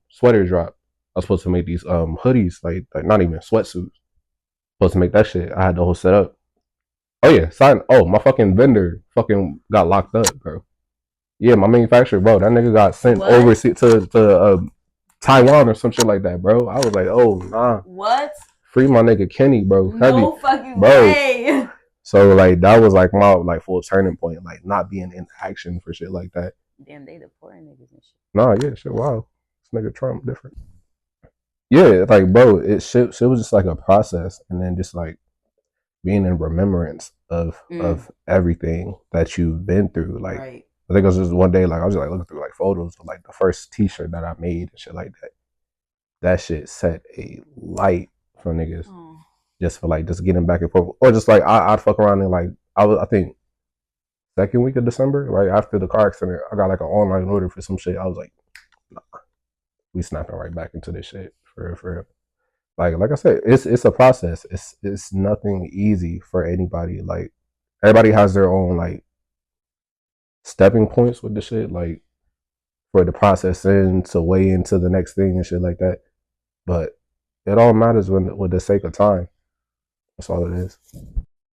sweater drop, I was supposed to make these hoodies, like not even sweatsuits. Supposed to make that shit. I had the whole setup. Oh yeah, my fucking vendor fucking got locked up, bro. Yeah, my manufacturer, bro. That nigga got sent overseas to Taiwan or some shit like that, bro. I was like, oh nah. What? Free my nigga Kenny, bro. No fucking way. So like that was like my like full turning point, like not being in action for shit like that. Damn, they deporting niggas and shit. Nah, yeah, shit. Wow, this nigga Trump different. Yeah, like bro, shit was just like a process, and then just like being in remembrance of everything that you've been through. Like I think it was just one day, like I was just like looking through like photos of like the first T-shirt that I made and shit like that. That shit set a light for niggas, just for like just getting back and forth, or just like I'd fuck around and like I think second week of December, right after the car accident, I got like an online order for some shit. I was like, nah, we snapping right back into this shit for real. Like I said, it's a process. It's nothing easy for anybody. Like everybody has their own like stepping points with the shit, like for the process and to weigh into the next thing and shit like that. But it all matters when with the sake of time. That's all it is.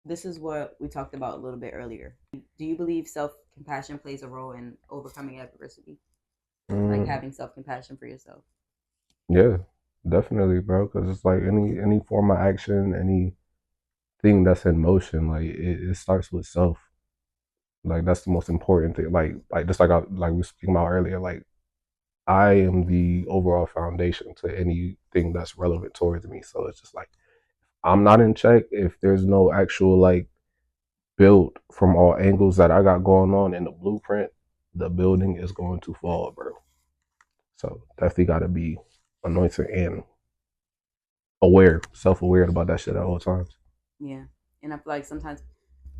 This is what we talked about a little bit earlier. Do you believe self-compassion plays a role in overcoming adversity? Like having self-compassion for yourself? Yeah, definitely, bro. Because it's like any form of action, anything that's in motion, like it starts with self. Like that's the most important thing. Like just like we were speaking about earlier. Like I am the overall foundation to anything that's relevant towards me. So it's just like I'm not in check if there's no actual like build from all angles that I got going on in the blueprint. The building is going to fall, bro. So definitely got to be anointed and aware, self-aware about that shit at all times. Yeah, and I feel like sometimes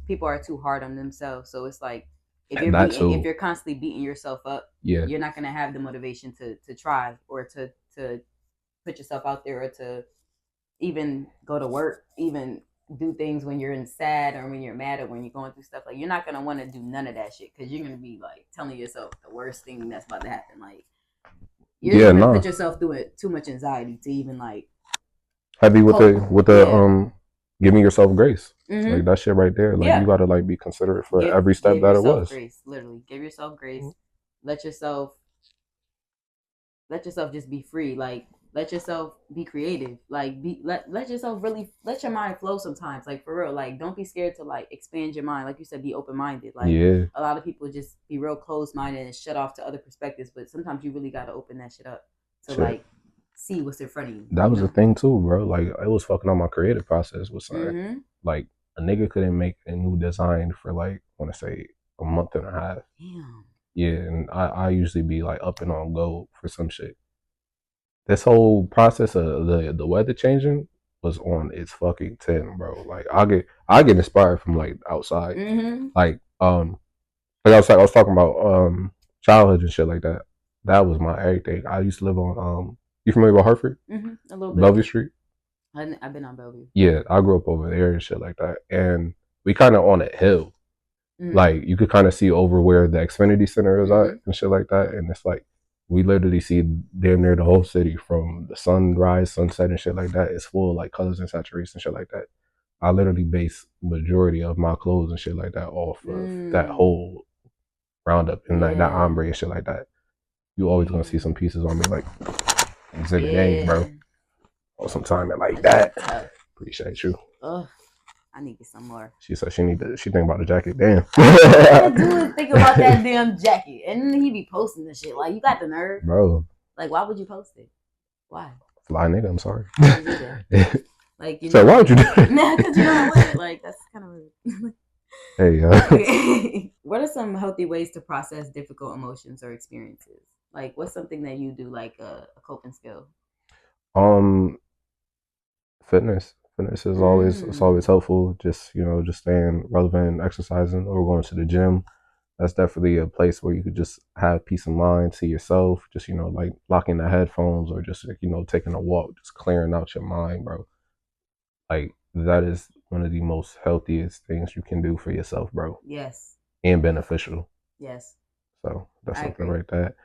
people are too hard on themselves. So it's like if you're constantly beating yourself up, you're not gonna have the motivation to try or to put yourself out there or to even go to work, even do things when you're sad or when you're mad or when you're going through stuff. Like you're not gonna want to do none of that shit because you're gonna be like telling yourself the worst thing that's about to happen. Like you're gonna put yourself through it too much anxiety to even like heavy with the Yeah. giving yourself grace. Mm-hmm. Like that shit right there. Like Yeah. you gotta like be considerate for every step that it was. Grace, literally. Give yourself grace. Let yourself just be free. Like let yourself be creative. Like let yourself really let your mind flow sometimes. Like for real. Like don't be scared to like expand your mind. Like you said, be open minded. Like Yeah. a lot of people just be real closed minded and shut off to other perspectives. But sometimes you really gotta open that shit up to like see what's in front of you. That was the thing too, bro. Like it was fucking on my creative process with something. Mm-hmm. Like a nigga couldn't make a new design for like I wanna say a month and a half. Damn. Yeah, and I usually be like up and on go for some shit. This whole process of the weather changing was on its fucking 10, bro. Like I get inspired from like outside. Mm-hmm. Like I was talking about childhood and shit like that. That was my everything. I used to live on you familiar with Hartford? Mm-hmm. A little bit. Bellevue Street. I've been on Bellevue. Yeah, I grew up over there and shit like that. And we kind of on a hill. Mm-hmm. Like you could kind of see over where the Xfinity Center is at and shit like that. And it's like we literally see damn near the whole city from the sunrise, sunset, and shit like that. It's full of like colors and saturation and shit like that. I literally base majority of my clothes and shit like that off of that whole roundup and like that ombre and shit like that. You always gonna see some pieces on me like Exhibit A, bro. Or some time like that. Appreciate you. Ugh. I need to get some more. She said she think about the jacket. Damn. I do think about that damn jacket. And then he be posting this shit. Like, you got the nerve? Bro. Like, why would you post it? Why? Fly nigga, I'm sorry. Like, you so know. Why would you do that? Nah, because you don't want it. Like, that's kind of weird. Hey, what are some healthy ways to process difficult emotions or experiences? Like, what's something that you do, like a coping skill? Fitness. Fitness is always helpful. Just just staying relevant, exercising, or going to the gym. That's definitely a place where you could just have peace of mind to yourself. Just like locking the headphones or just taking a walk, just clearing out your mind, bro. Like that is one of the most healthiest things you can do for yourself, bro. Yes. And beneficial. Yes. So that's something like that.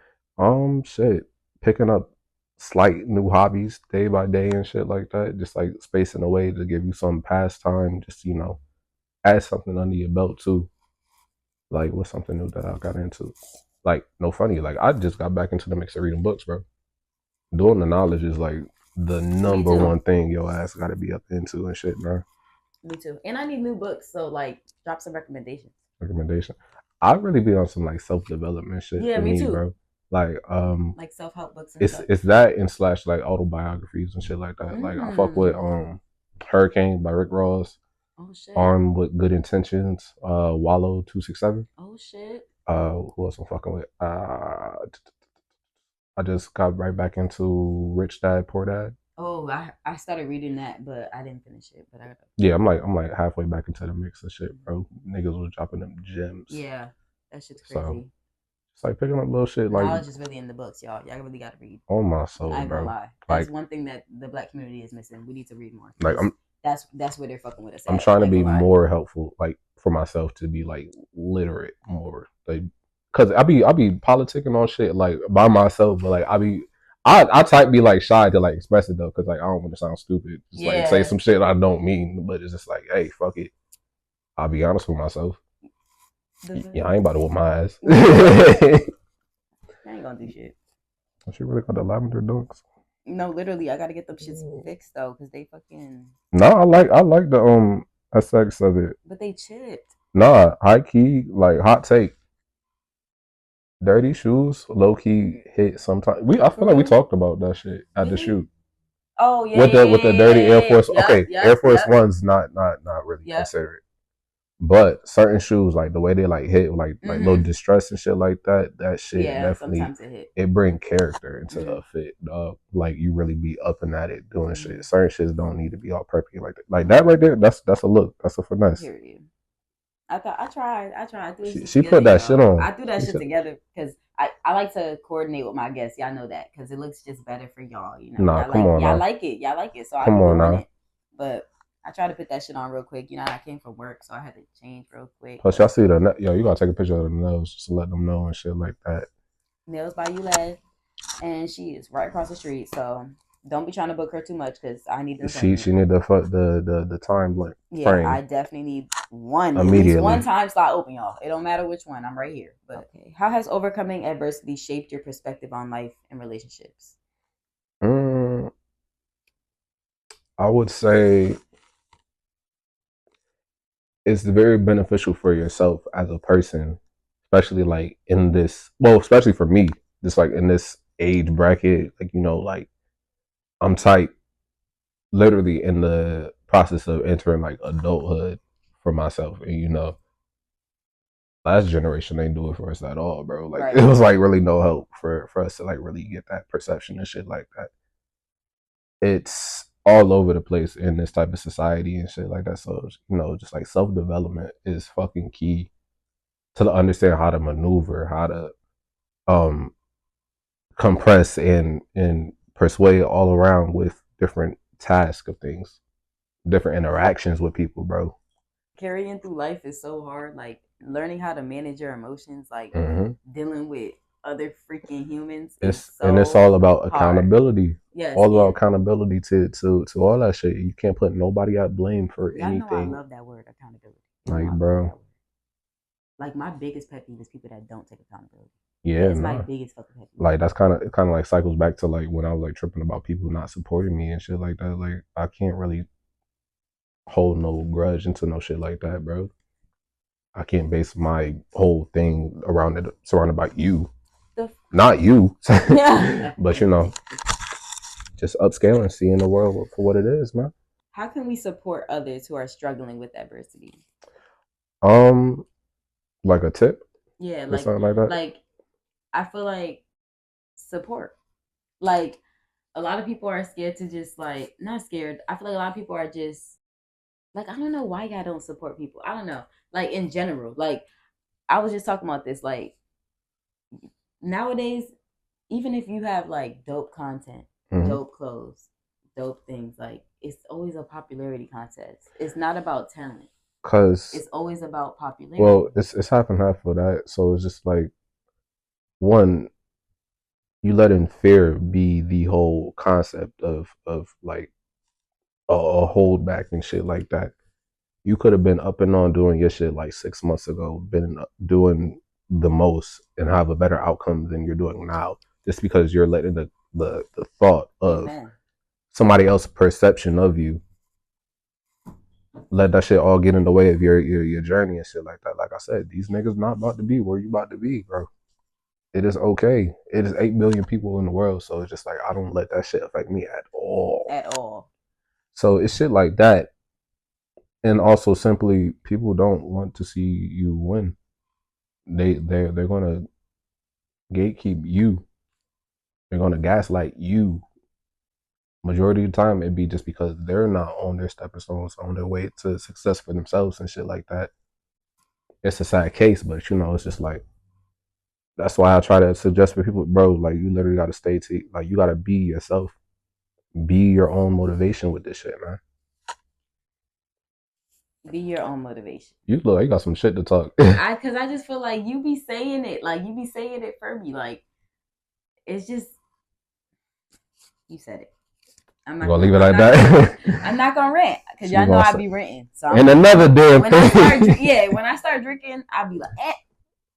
Shit, picking up slight new hobbies day by day and shit like that. Just like spacing away to give you some pastime. Just add something under your belt too. Like what's something new that I got into? Like no funny. Like I just got back into the mix of reading books, bro. Doing the knowledge is like the number one thing your ass got to be up into and shit, bro. Me too. And I need new books, so like drop some recommendations. I really be on some like self-development shit. Yeah, for me too, bro. Like self-help books. And it's that and / like autobiographies and shit like that. Like I fuck with Hurricane by Rick Ross. Oh shit. Armed with Good Intentions. Wallow 267. Oh shit. Who else I'm fucking with? I just got right back into Rich Dad Poor Dad. Oh, I started reading that, but I didn't finish it. But I'm like halfway back into the mix of shit, bro. Niggas was dropping them gems. Yeah, that shit's crazy. So, it's like picking up little shit. Like knowledge is really in the books, y'all. Y'all really got to read. On my soul, I ain't bro. gonna lie. That's one thing that the Black community is missing. We need to read more. Like that's where they're fucking with us. I'm trying to be more helpful, like for myself to be like literate more, like because I be politicking on shit like by myself, but like I type be like shy to like express it though, because like I don't want to sound stupid. Just like say some shit I don't mean, but it's just like, hey, fuck it. I'll be honest with myself. Yeah, I ain't about to whoop my ass. I ain't gonna do shit. She really got the lavender dunks. No, literally, I gotta get them shits fixed though, because they fucking. No, I like the aesthetics of it. But they chipped. Nah, high key, like hot take. Dirty shoes, low key hit sometimes. I feel like we talked about that shit at the shoot. Oh yeah. With the dirty Air Force. Okay, Air Force One's not really considered. But certain shoes, like the way they like hit, like little distress and shit like that. That shit definitely it bring character into the fit. Like you really be up and at it doing shit. Certain shits don't need to be all preppy like that. Like that right there. That's a look. That's a finesse. Period. I tried. She put that shit on. I threw that shit together because I like to coordinate with my guests. Y'all know that because it looks just better for y'all. You know. Nah, come on. Y'all like it. So come on now. But I tried to put that shit on real quick. You know, I came from work, so I had to change real quick. Plus, y'all see you gotta take a picture of the nails just to let them know and shit like that. Nails by Ulad, and she is right across the street. So Don't be trying to book her too much because I need an She appointment. need the time Yeah, frame I definitely need at least immediately. one time slot open, y'all. It don't matter which one. I'm right here. But okay, how has overcoming adversity shaped your perspective on life and relationships? I would say it's very beneficial for yourself as a person, especially like in this. Well, especially for me, just like in this age bracket, like like I'm tight, literally in the process of entering like adulthood for myself, and last generation ain't do it for us at all, bro. Like Right. it was like really no help for us to like really get that perception and shit like that. It's all over the place in this type of society and shit like that. So just like self development is fucking key to understand how to maneuver, how to um compress and persuade all around with different tasks of things, different interactions with people, bro. Carrying through life is so hard. Like learning how to manage your emotions, like dealing with other freaking humans is It's so all about hard. accountability. Yes, All about accountability to all that shit. You can't put nobody at blame for y'all know I anything. love that word, accountability. Like, bro. Like my biggest pet peeve is people that don't take accountability. Yeah, that's my biggest fucking pet peeve. Like that's kind of like cycles back to like when I was like tripping about people not supporting me and shit like that. Like I can't really hold no grudge into no shit like that, bro. I can't base my whole thing around it surrounded by you, not you. Yeah. But just upscaling, seeing the world for what it is, man. How can we support others who are struggling with adversity? Like a tip? Yeah, or something like that. Like I feel like support. Like a lot of people are scared to just like not scared. I feel like a lot of people are just like I don't know why y'all don't support people. I don't know. Like in general, like I was just talking about this. Like nowadays, even if you have like dope content, dope clothes, dope things, like it's always a popularity contest. It's not about talent. Cause it's always about popularity. Well, it's half and half for that. So it's just like one, you letting fear be the whole concept of like a holdback and shit like that. You could have been up and on doing your shit like 6 months ago, been doing the most and have a better outcome than you're doing now, just because you're letting the thought of somebody else's perception of you let that shit all get in the way of your journey and shit like that. Like I said, these niggas not about to be where you about to be, bro. It is okay. It is 8 billion people in the world, so it's just like I don't let that shit affect me at all. At all. So it's shit like that. And also simply people don't want to see you win. They're gonna gatekeep you. They're gonna gaslight you. Majority of the time it'd be just because they're not on their stepping stones, on their way to success for themselves and shit like that. It's a sad case, but it's just like that's why I try to suggest for people, bro, like you literally gotta stay to like you gotta be yourself. Be your own motivation with this shit, man. Be your own motivation. You look like you got some shit to talk. Cause I just feel like you be saying it. Like you be saying it for me. Like it's just you said it. I'm not gonna leave it like that. I'm not gonna rant because y'all know I be ranting. So and another damn when I start drinking, I'll be like,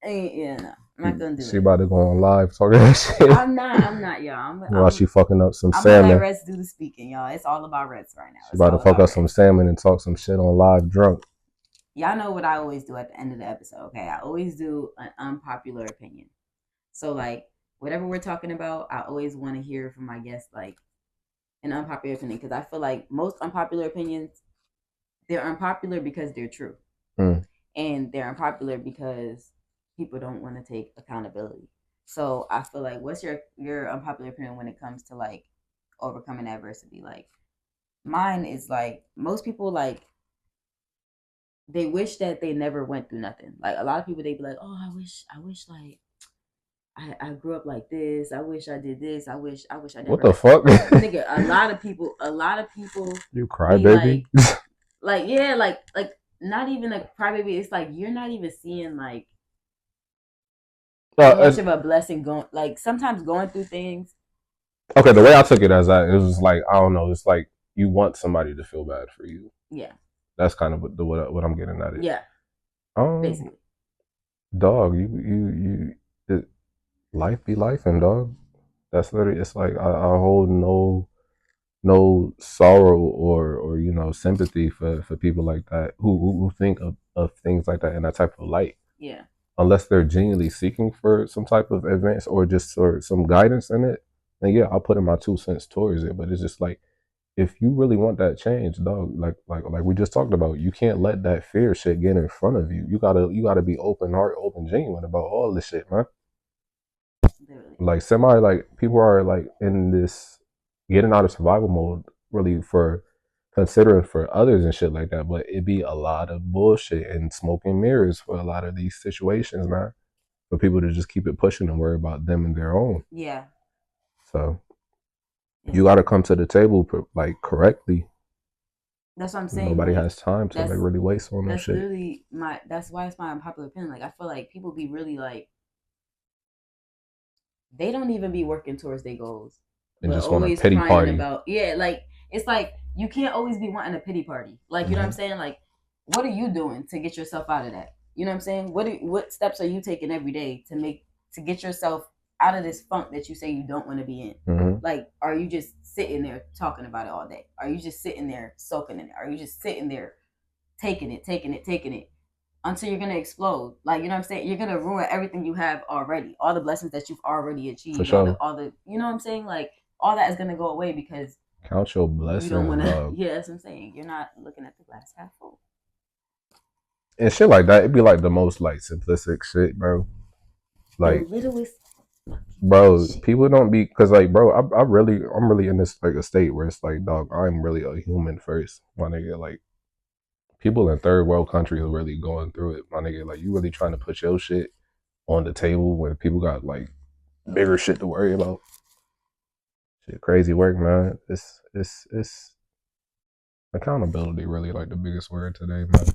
yeah, no, I'm not gonna do it. She about to go on live talking that shit. I'm not, y'all. While she fucking up some I'm salmon. gonna let Retz do the speaking, y'all. It's all about Retz right now. She about to fuck up some salmon and talk some shit on live drunk. Y'all know what I always do at the end of the episode, okay? I always do an unpopular opinion. So like whatever we're talking about, I always want to hear from my guests like an unpopular opinion because I feel like most unpopular opinions, they're unpopular because they're true. And they're unpopular because people don't want to take accountability. So I feel like what's your unpopular opinion when it comes to like overcoming adversity? Like mine is like most people like they wish that they never went through nothing. Like a lot of people they be like, oh, I wish like I grew up like this. I wish I did this. I wish I never. What the fuck? Nigga, a lot of people. You cry, baby. Like yeah, like not even a crybaby. It's like you're not even seeing like much of a blessing going. Like sometimes going through things Okay, the way I took it as that, it was like, I don't know, it's like you want somebody to feel bad for you. Yeah. That's kind of what I'm getting at it. Yeah. Basically. Dog, life be life, and dog. That's literally, it's like I hold no sorrow or sympathy for people like that who think of things like that in that type of light. Yeah. Unless they're genuinely seeking for some type of advance or just or some guidance in it, then yeah, I'll put in my 2 cents towards it. But it's just like, if you really want that change, dog, like we just talked about, you can't let that fear shit get in front of you. You gotta be open heart, open genuine about all this shit, man. Literally. Like like people are like in this getting out of survival mode really for considering for others and shit like that, but it'd be a lot of bullshit and smoke and mirrors for a lot of these situations, man. For people to just keep it pushing and worry about them and their own. Yeah. So you got to come to the table like correctly. That's what I'm saying. Nobody like, has time to like really waste on that shit. Really that's why it's my unpopular opinion. Like, I feel like people be really like, they don't even be working towards their goals. And just want a pity party. Like, it's like you can't always be wanting a pity party. Like, you know what I'm saying? Like, what are you doing to get yourself out of that? You know what I'm saying? What steps are you taking every day to get yourself out of this funk that you say you don't want to be in? Like, are you just sitting there talking about it all day? Are you just sitting there soaking in it? Are you just sitting there taking it until you're gonna explode? Like, you know what I'm saying? You're gonna ruin everything you have already, all the blessings that you've already achieved. For sure. all the you know what I'm saying? Like, all that is gonna go away because count your blessings. You don't want to. Yeah, that's what I'm saying. You're not looking at the glass half full. And shit like that, it'd be like the most like simplistic shit, bro. Like, the littlest. Bro, shit. People don't be, cause like, bro, I'm really in this like a state where it's like, dog, I'm really a human first, my nigga. Like, people in third world countries are really going through it, my nigga. Like, you really trying to put your shit on the table when people got like bigger shit to worry about. Shit, crazy work, man. It's accountability, really like the biggest word today, man.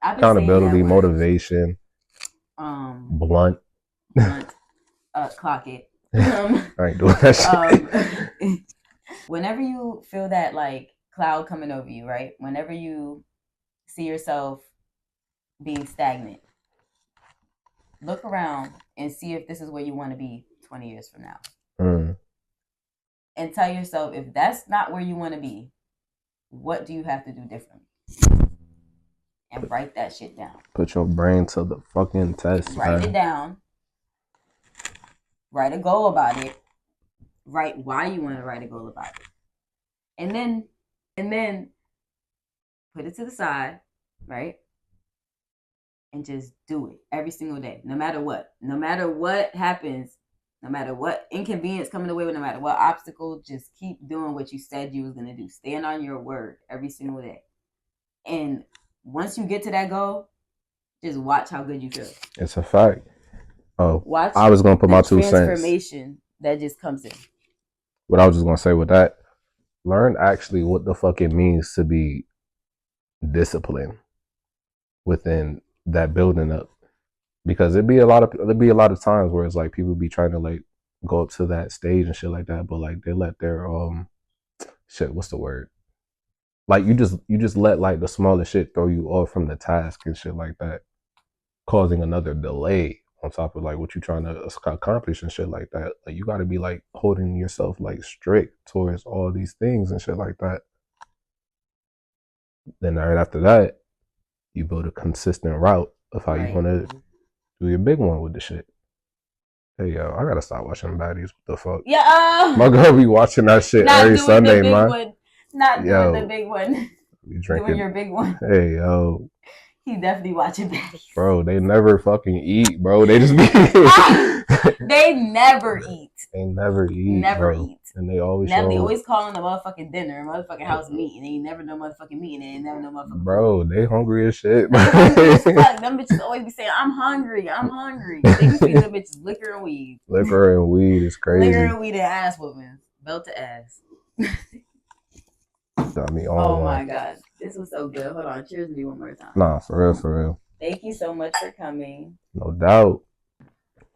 Accountability, motivation, blunt, clock it. I ain't doing that shit. Whenever you feel that like cloud coming over you, right? Whenever you see yourself being stagnant, look around and see if this is where you want to be 20 years from now. And tell yourself, if that's not where you want to be, what do you have to do differently? And write that shit down. Put your brain to the fucking test. Write it down. Write a goal about it. Write why you want to write a goal about it. And then put it to the side, right? And just do it every single day, no matter what. No matter what happens, no matter what inconvenience coming away with, no matter what obstacle, just keep doing what you said you was going to do. Stand on your word every single day. And once you get to that goal, just watch how good you feel. It's a fact. Oh, watch. I was going to put my 2 cents. Transformation that just comes in. What I was just going to say with that, learn actually what the fuck it means to be disciplined within that building up. Because there'd be a lot of times where it's like people be trying to like go up to that stage and shit like that, but like they let their what's the word? Like you just let like the smallest shit throw you off from the task and shit like that, causing another delay on top of like what you're trying to accomplish and shit like that. Like, you got to be like holding yourself like strict towards all these things and shit like that. Then right after that, you build a consistent route of how you want to do your big one with the shit. Hey, yo, I gotta stop watching baddies. What the fuck? Yeah. My girl be watching that shit every Sunday, man. Not doing the big one. Be drinking. Doing your big one. Hey, yo. He definitely watching baddies. Bro, they never fucking eat, bro. They just be... They never eat. They never eat, Never eat. And they always They always calling the motherfucking dinner, motherfucking house meat, and they never know motherfucking meat, and they never know motherfucking bro, they hungry as shit. They hungry as fuck. Them bitches always be saying, I'm hungry. They be feeding them bitches liquor and weed. Liquor and weed is crazy. Liquor and weed and ass whooping. Belt to ass. Got me all my God. This was so good. Hold on. Cheers to me one more time. Nah, for real, for real. Thank you so much for coming. No doubt.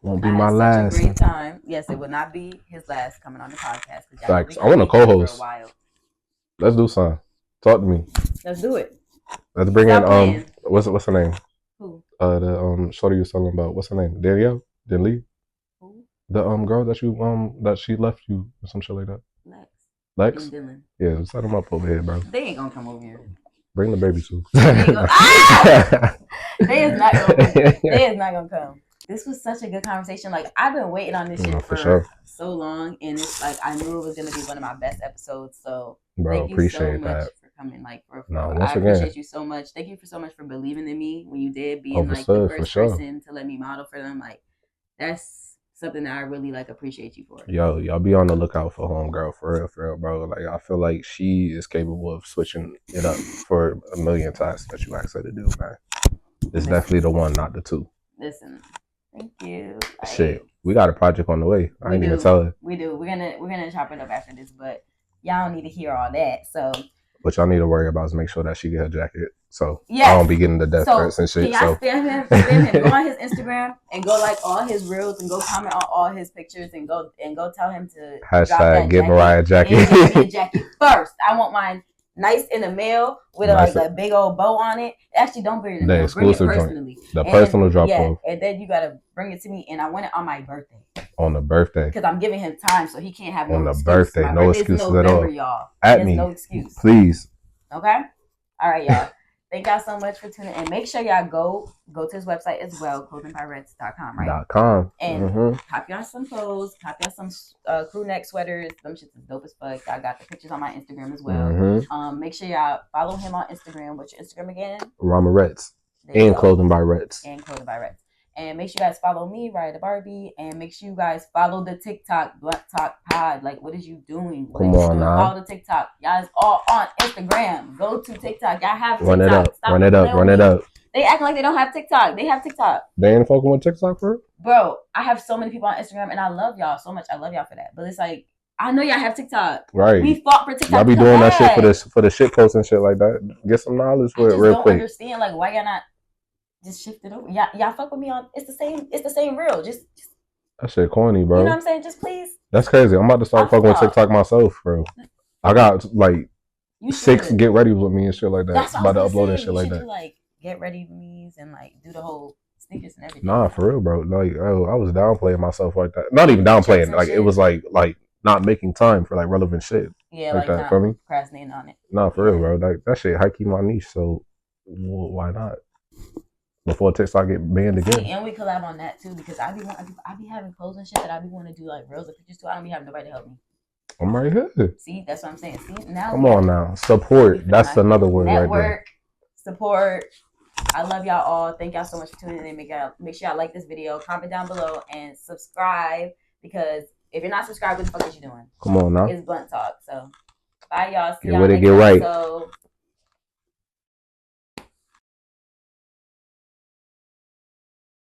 Won't be my last. Such a great time. Yes, it will not be his last coming on the podcast. Facts. I want to co-host. Let's do something. Talk to me. Let's do it. Let's bring in what's her name? Who? The shorty you was talking about. What's her name? Danielle? Didn't leave? Who? The girl that you that she left you or some shit like that. Lex? And Dylan. Yeah, set them up over here, bro. They ain't gonna come over here. Bring the baby too. They is not gonna come. This was such a good conversation. Like, I've been waiting on this shit for so long, and it's like I knew it was gonna be one of my best episodes. So thank you so much for coming. Like, for I appreciate you so much. Thank you so much for believing in me when you did, being like the first person to let me model for them. Like, that's something that I really like appreciate you for. Yo, y'all be on the lookout for homegirl, for real, bro. Like, I feel like she is capable of switching it up for a million tasks that you ask her to do, man. It's definitely the one, not the two. Listen, thank you. Shit, we got a project on the way. I ain't even tell her. We do. We're gonna chop it up after this, but y'all don't need to hear all that. So what y'all need to worry about is make sure that she get her jacket. So I don't be getting the death threats and shit. Can y'all spam him? Go on his Instagram and go like all his reels and go comment on all his pictures and go tell him to hashtag get Mariah jacket. Get me a jacket first. I want mine nice in the mail with a big old bow on it. Actually, don't bring it in the mail. Exclusive bring it personally. The personal drop off. And then you gotta bring it to me, and I want it on my birthday. On the birthday. Because I'm giving him time, so he can't have no excuse. On the birthday, no excuses at all. Y'all. At me, no excuse. Please. Okay. All right, y'all. Thank y'all so much for tuning in. Make sure y'all go to his website as well, CLOTHINGBYRETZ.com, right? .com. And copy on some clothes, copy on some crew neck sweaters. Them shits is dope as fuck. I got the pictures on my Instagram as well. Make sure y'all follow him on Instagram. What's your Instagram again? Retz. And Clothing by Retz. And make sure you guys follow me, Ride the Barbie. And make sure you guys follow the TikTok, Blunt Talk Pod. Like, what is you doing? Come on now. Follow the TikTok. Y'all is all on Instagram. Go to TikTok. Y'all have TikTok. Run it up. They acting like they don't have TikTok. They have TikTok. They ain't fucking with TikTok for it? Bro, I have so many people on Instagram, and I love y'all so much. I love y'all for that. But it's like, I know y'all have TikTok. Right. We fought for TikTok. Y'all be doing that shit for the shit posts and shit like that. Get some knowledge for it real quick. I don't understand, like, why y'all not just shift it over. Y'all fuck with me on it's the same reel. Just that shit corny, bro. You know what I'm saying? Just please. That's crazy. I'm about to start fucking with TikTok myself, bro. I got like 6 get ready with me and shit like that. That's about to upload and shit like that. Do, like, get ready with me and like do the whole sneakers and everything. Nah, for real, bro. Like, I was downplaying myself like that. Not even downplaying. Like, it was like not making time for like relevant shit. Yeah, like that for me. Procrastinating on it. Nah, for real, bro. Like, that shit high key my niche. So why not? Before TikTok get banned again. And we collab on that too, because I be having clothes and shit that I be want to do like reels and pictures too. I don't be having nobody to help me. I'm right here. See, that's what I'm saying. See, now come on now, support. That's another word right there. Support. I love y'all all. Thank y'all so much for tuning in. Make sure y'all like this video, comment down below, and subscribe. Because if you're not subscribed, what the fuck is you doing? Come on now. It's Blunt Talk. So bye y'all. See get y'all with it, get right.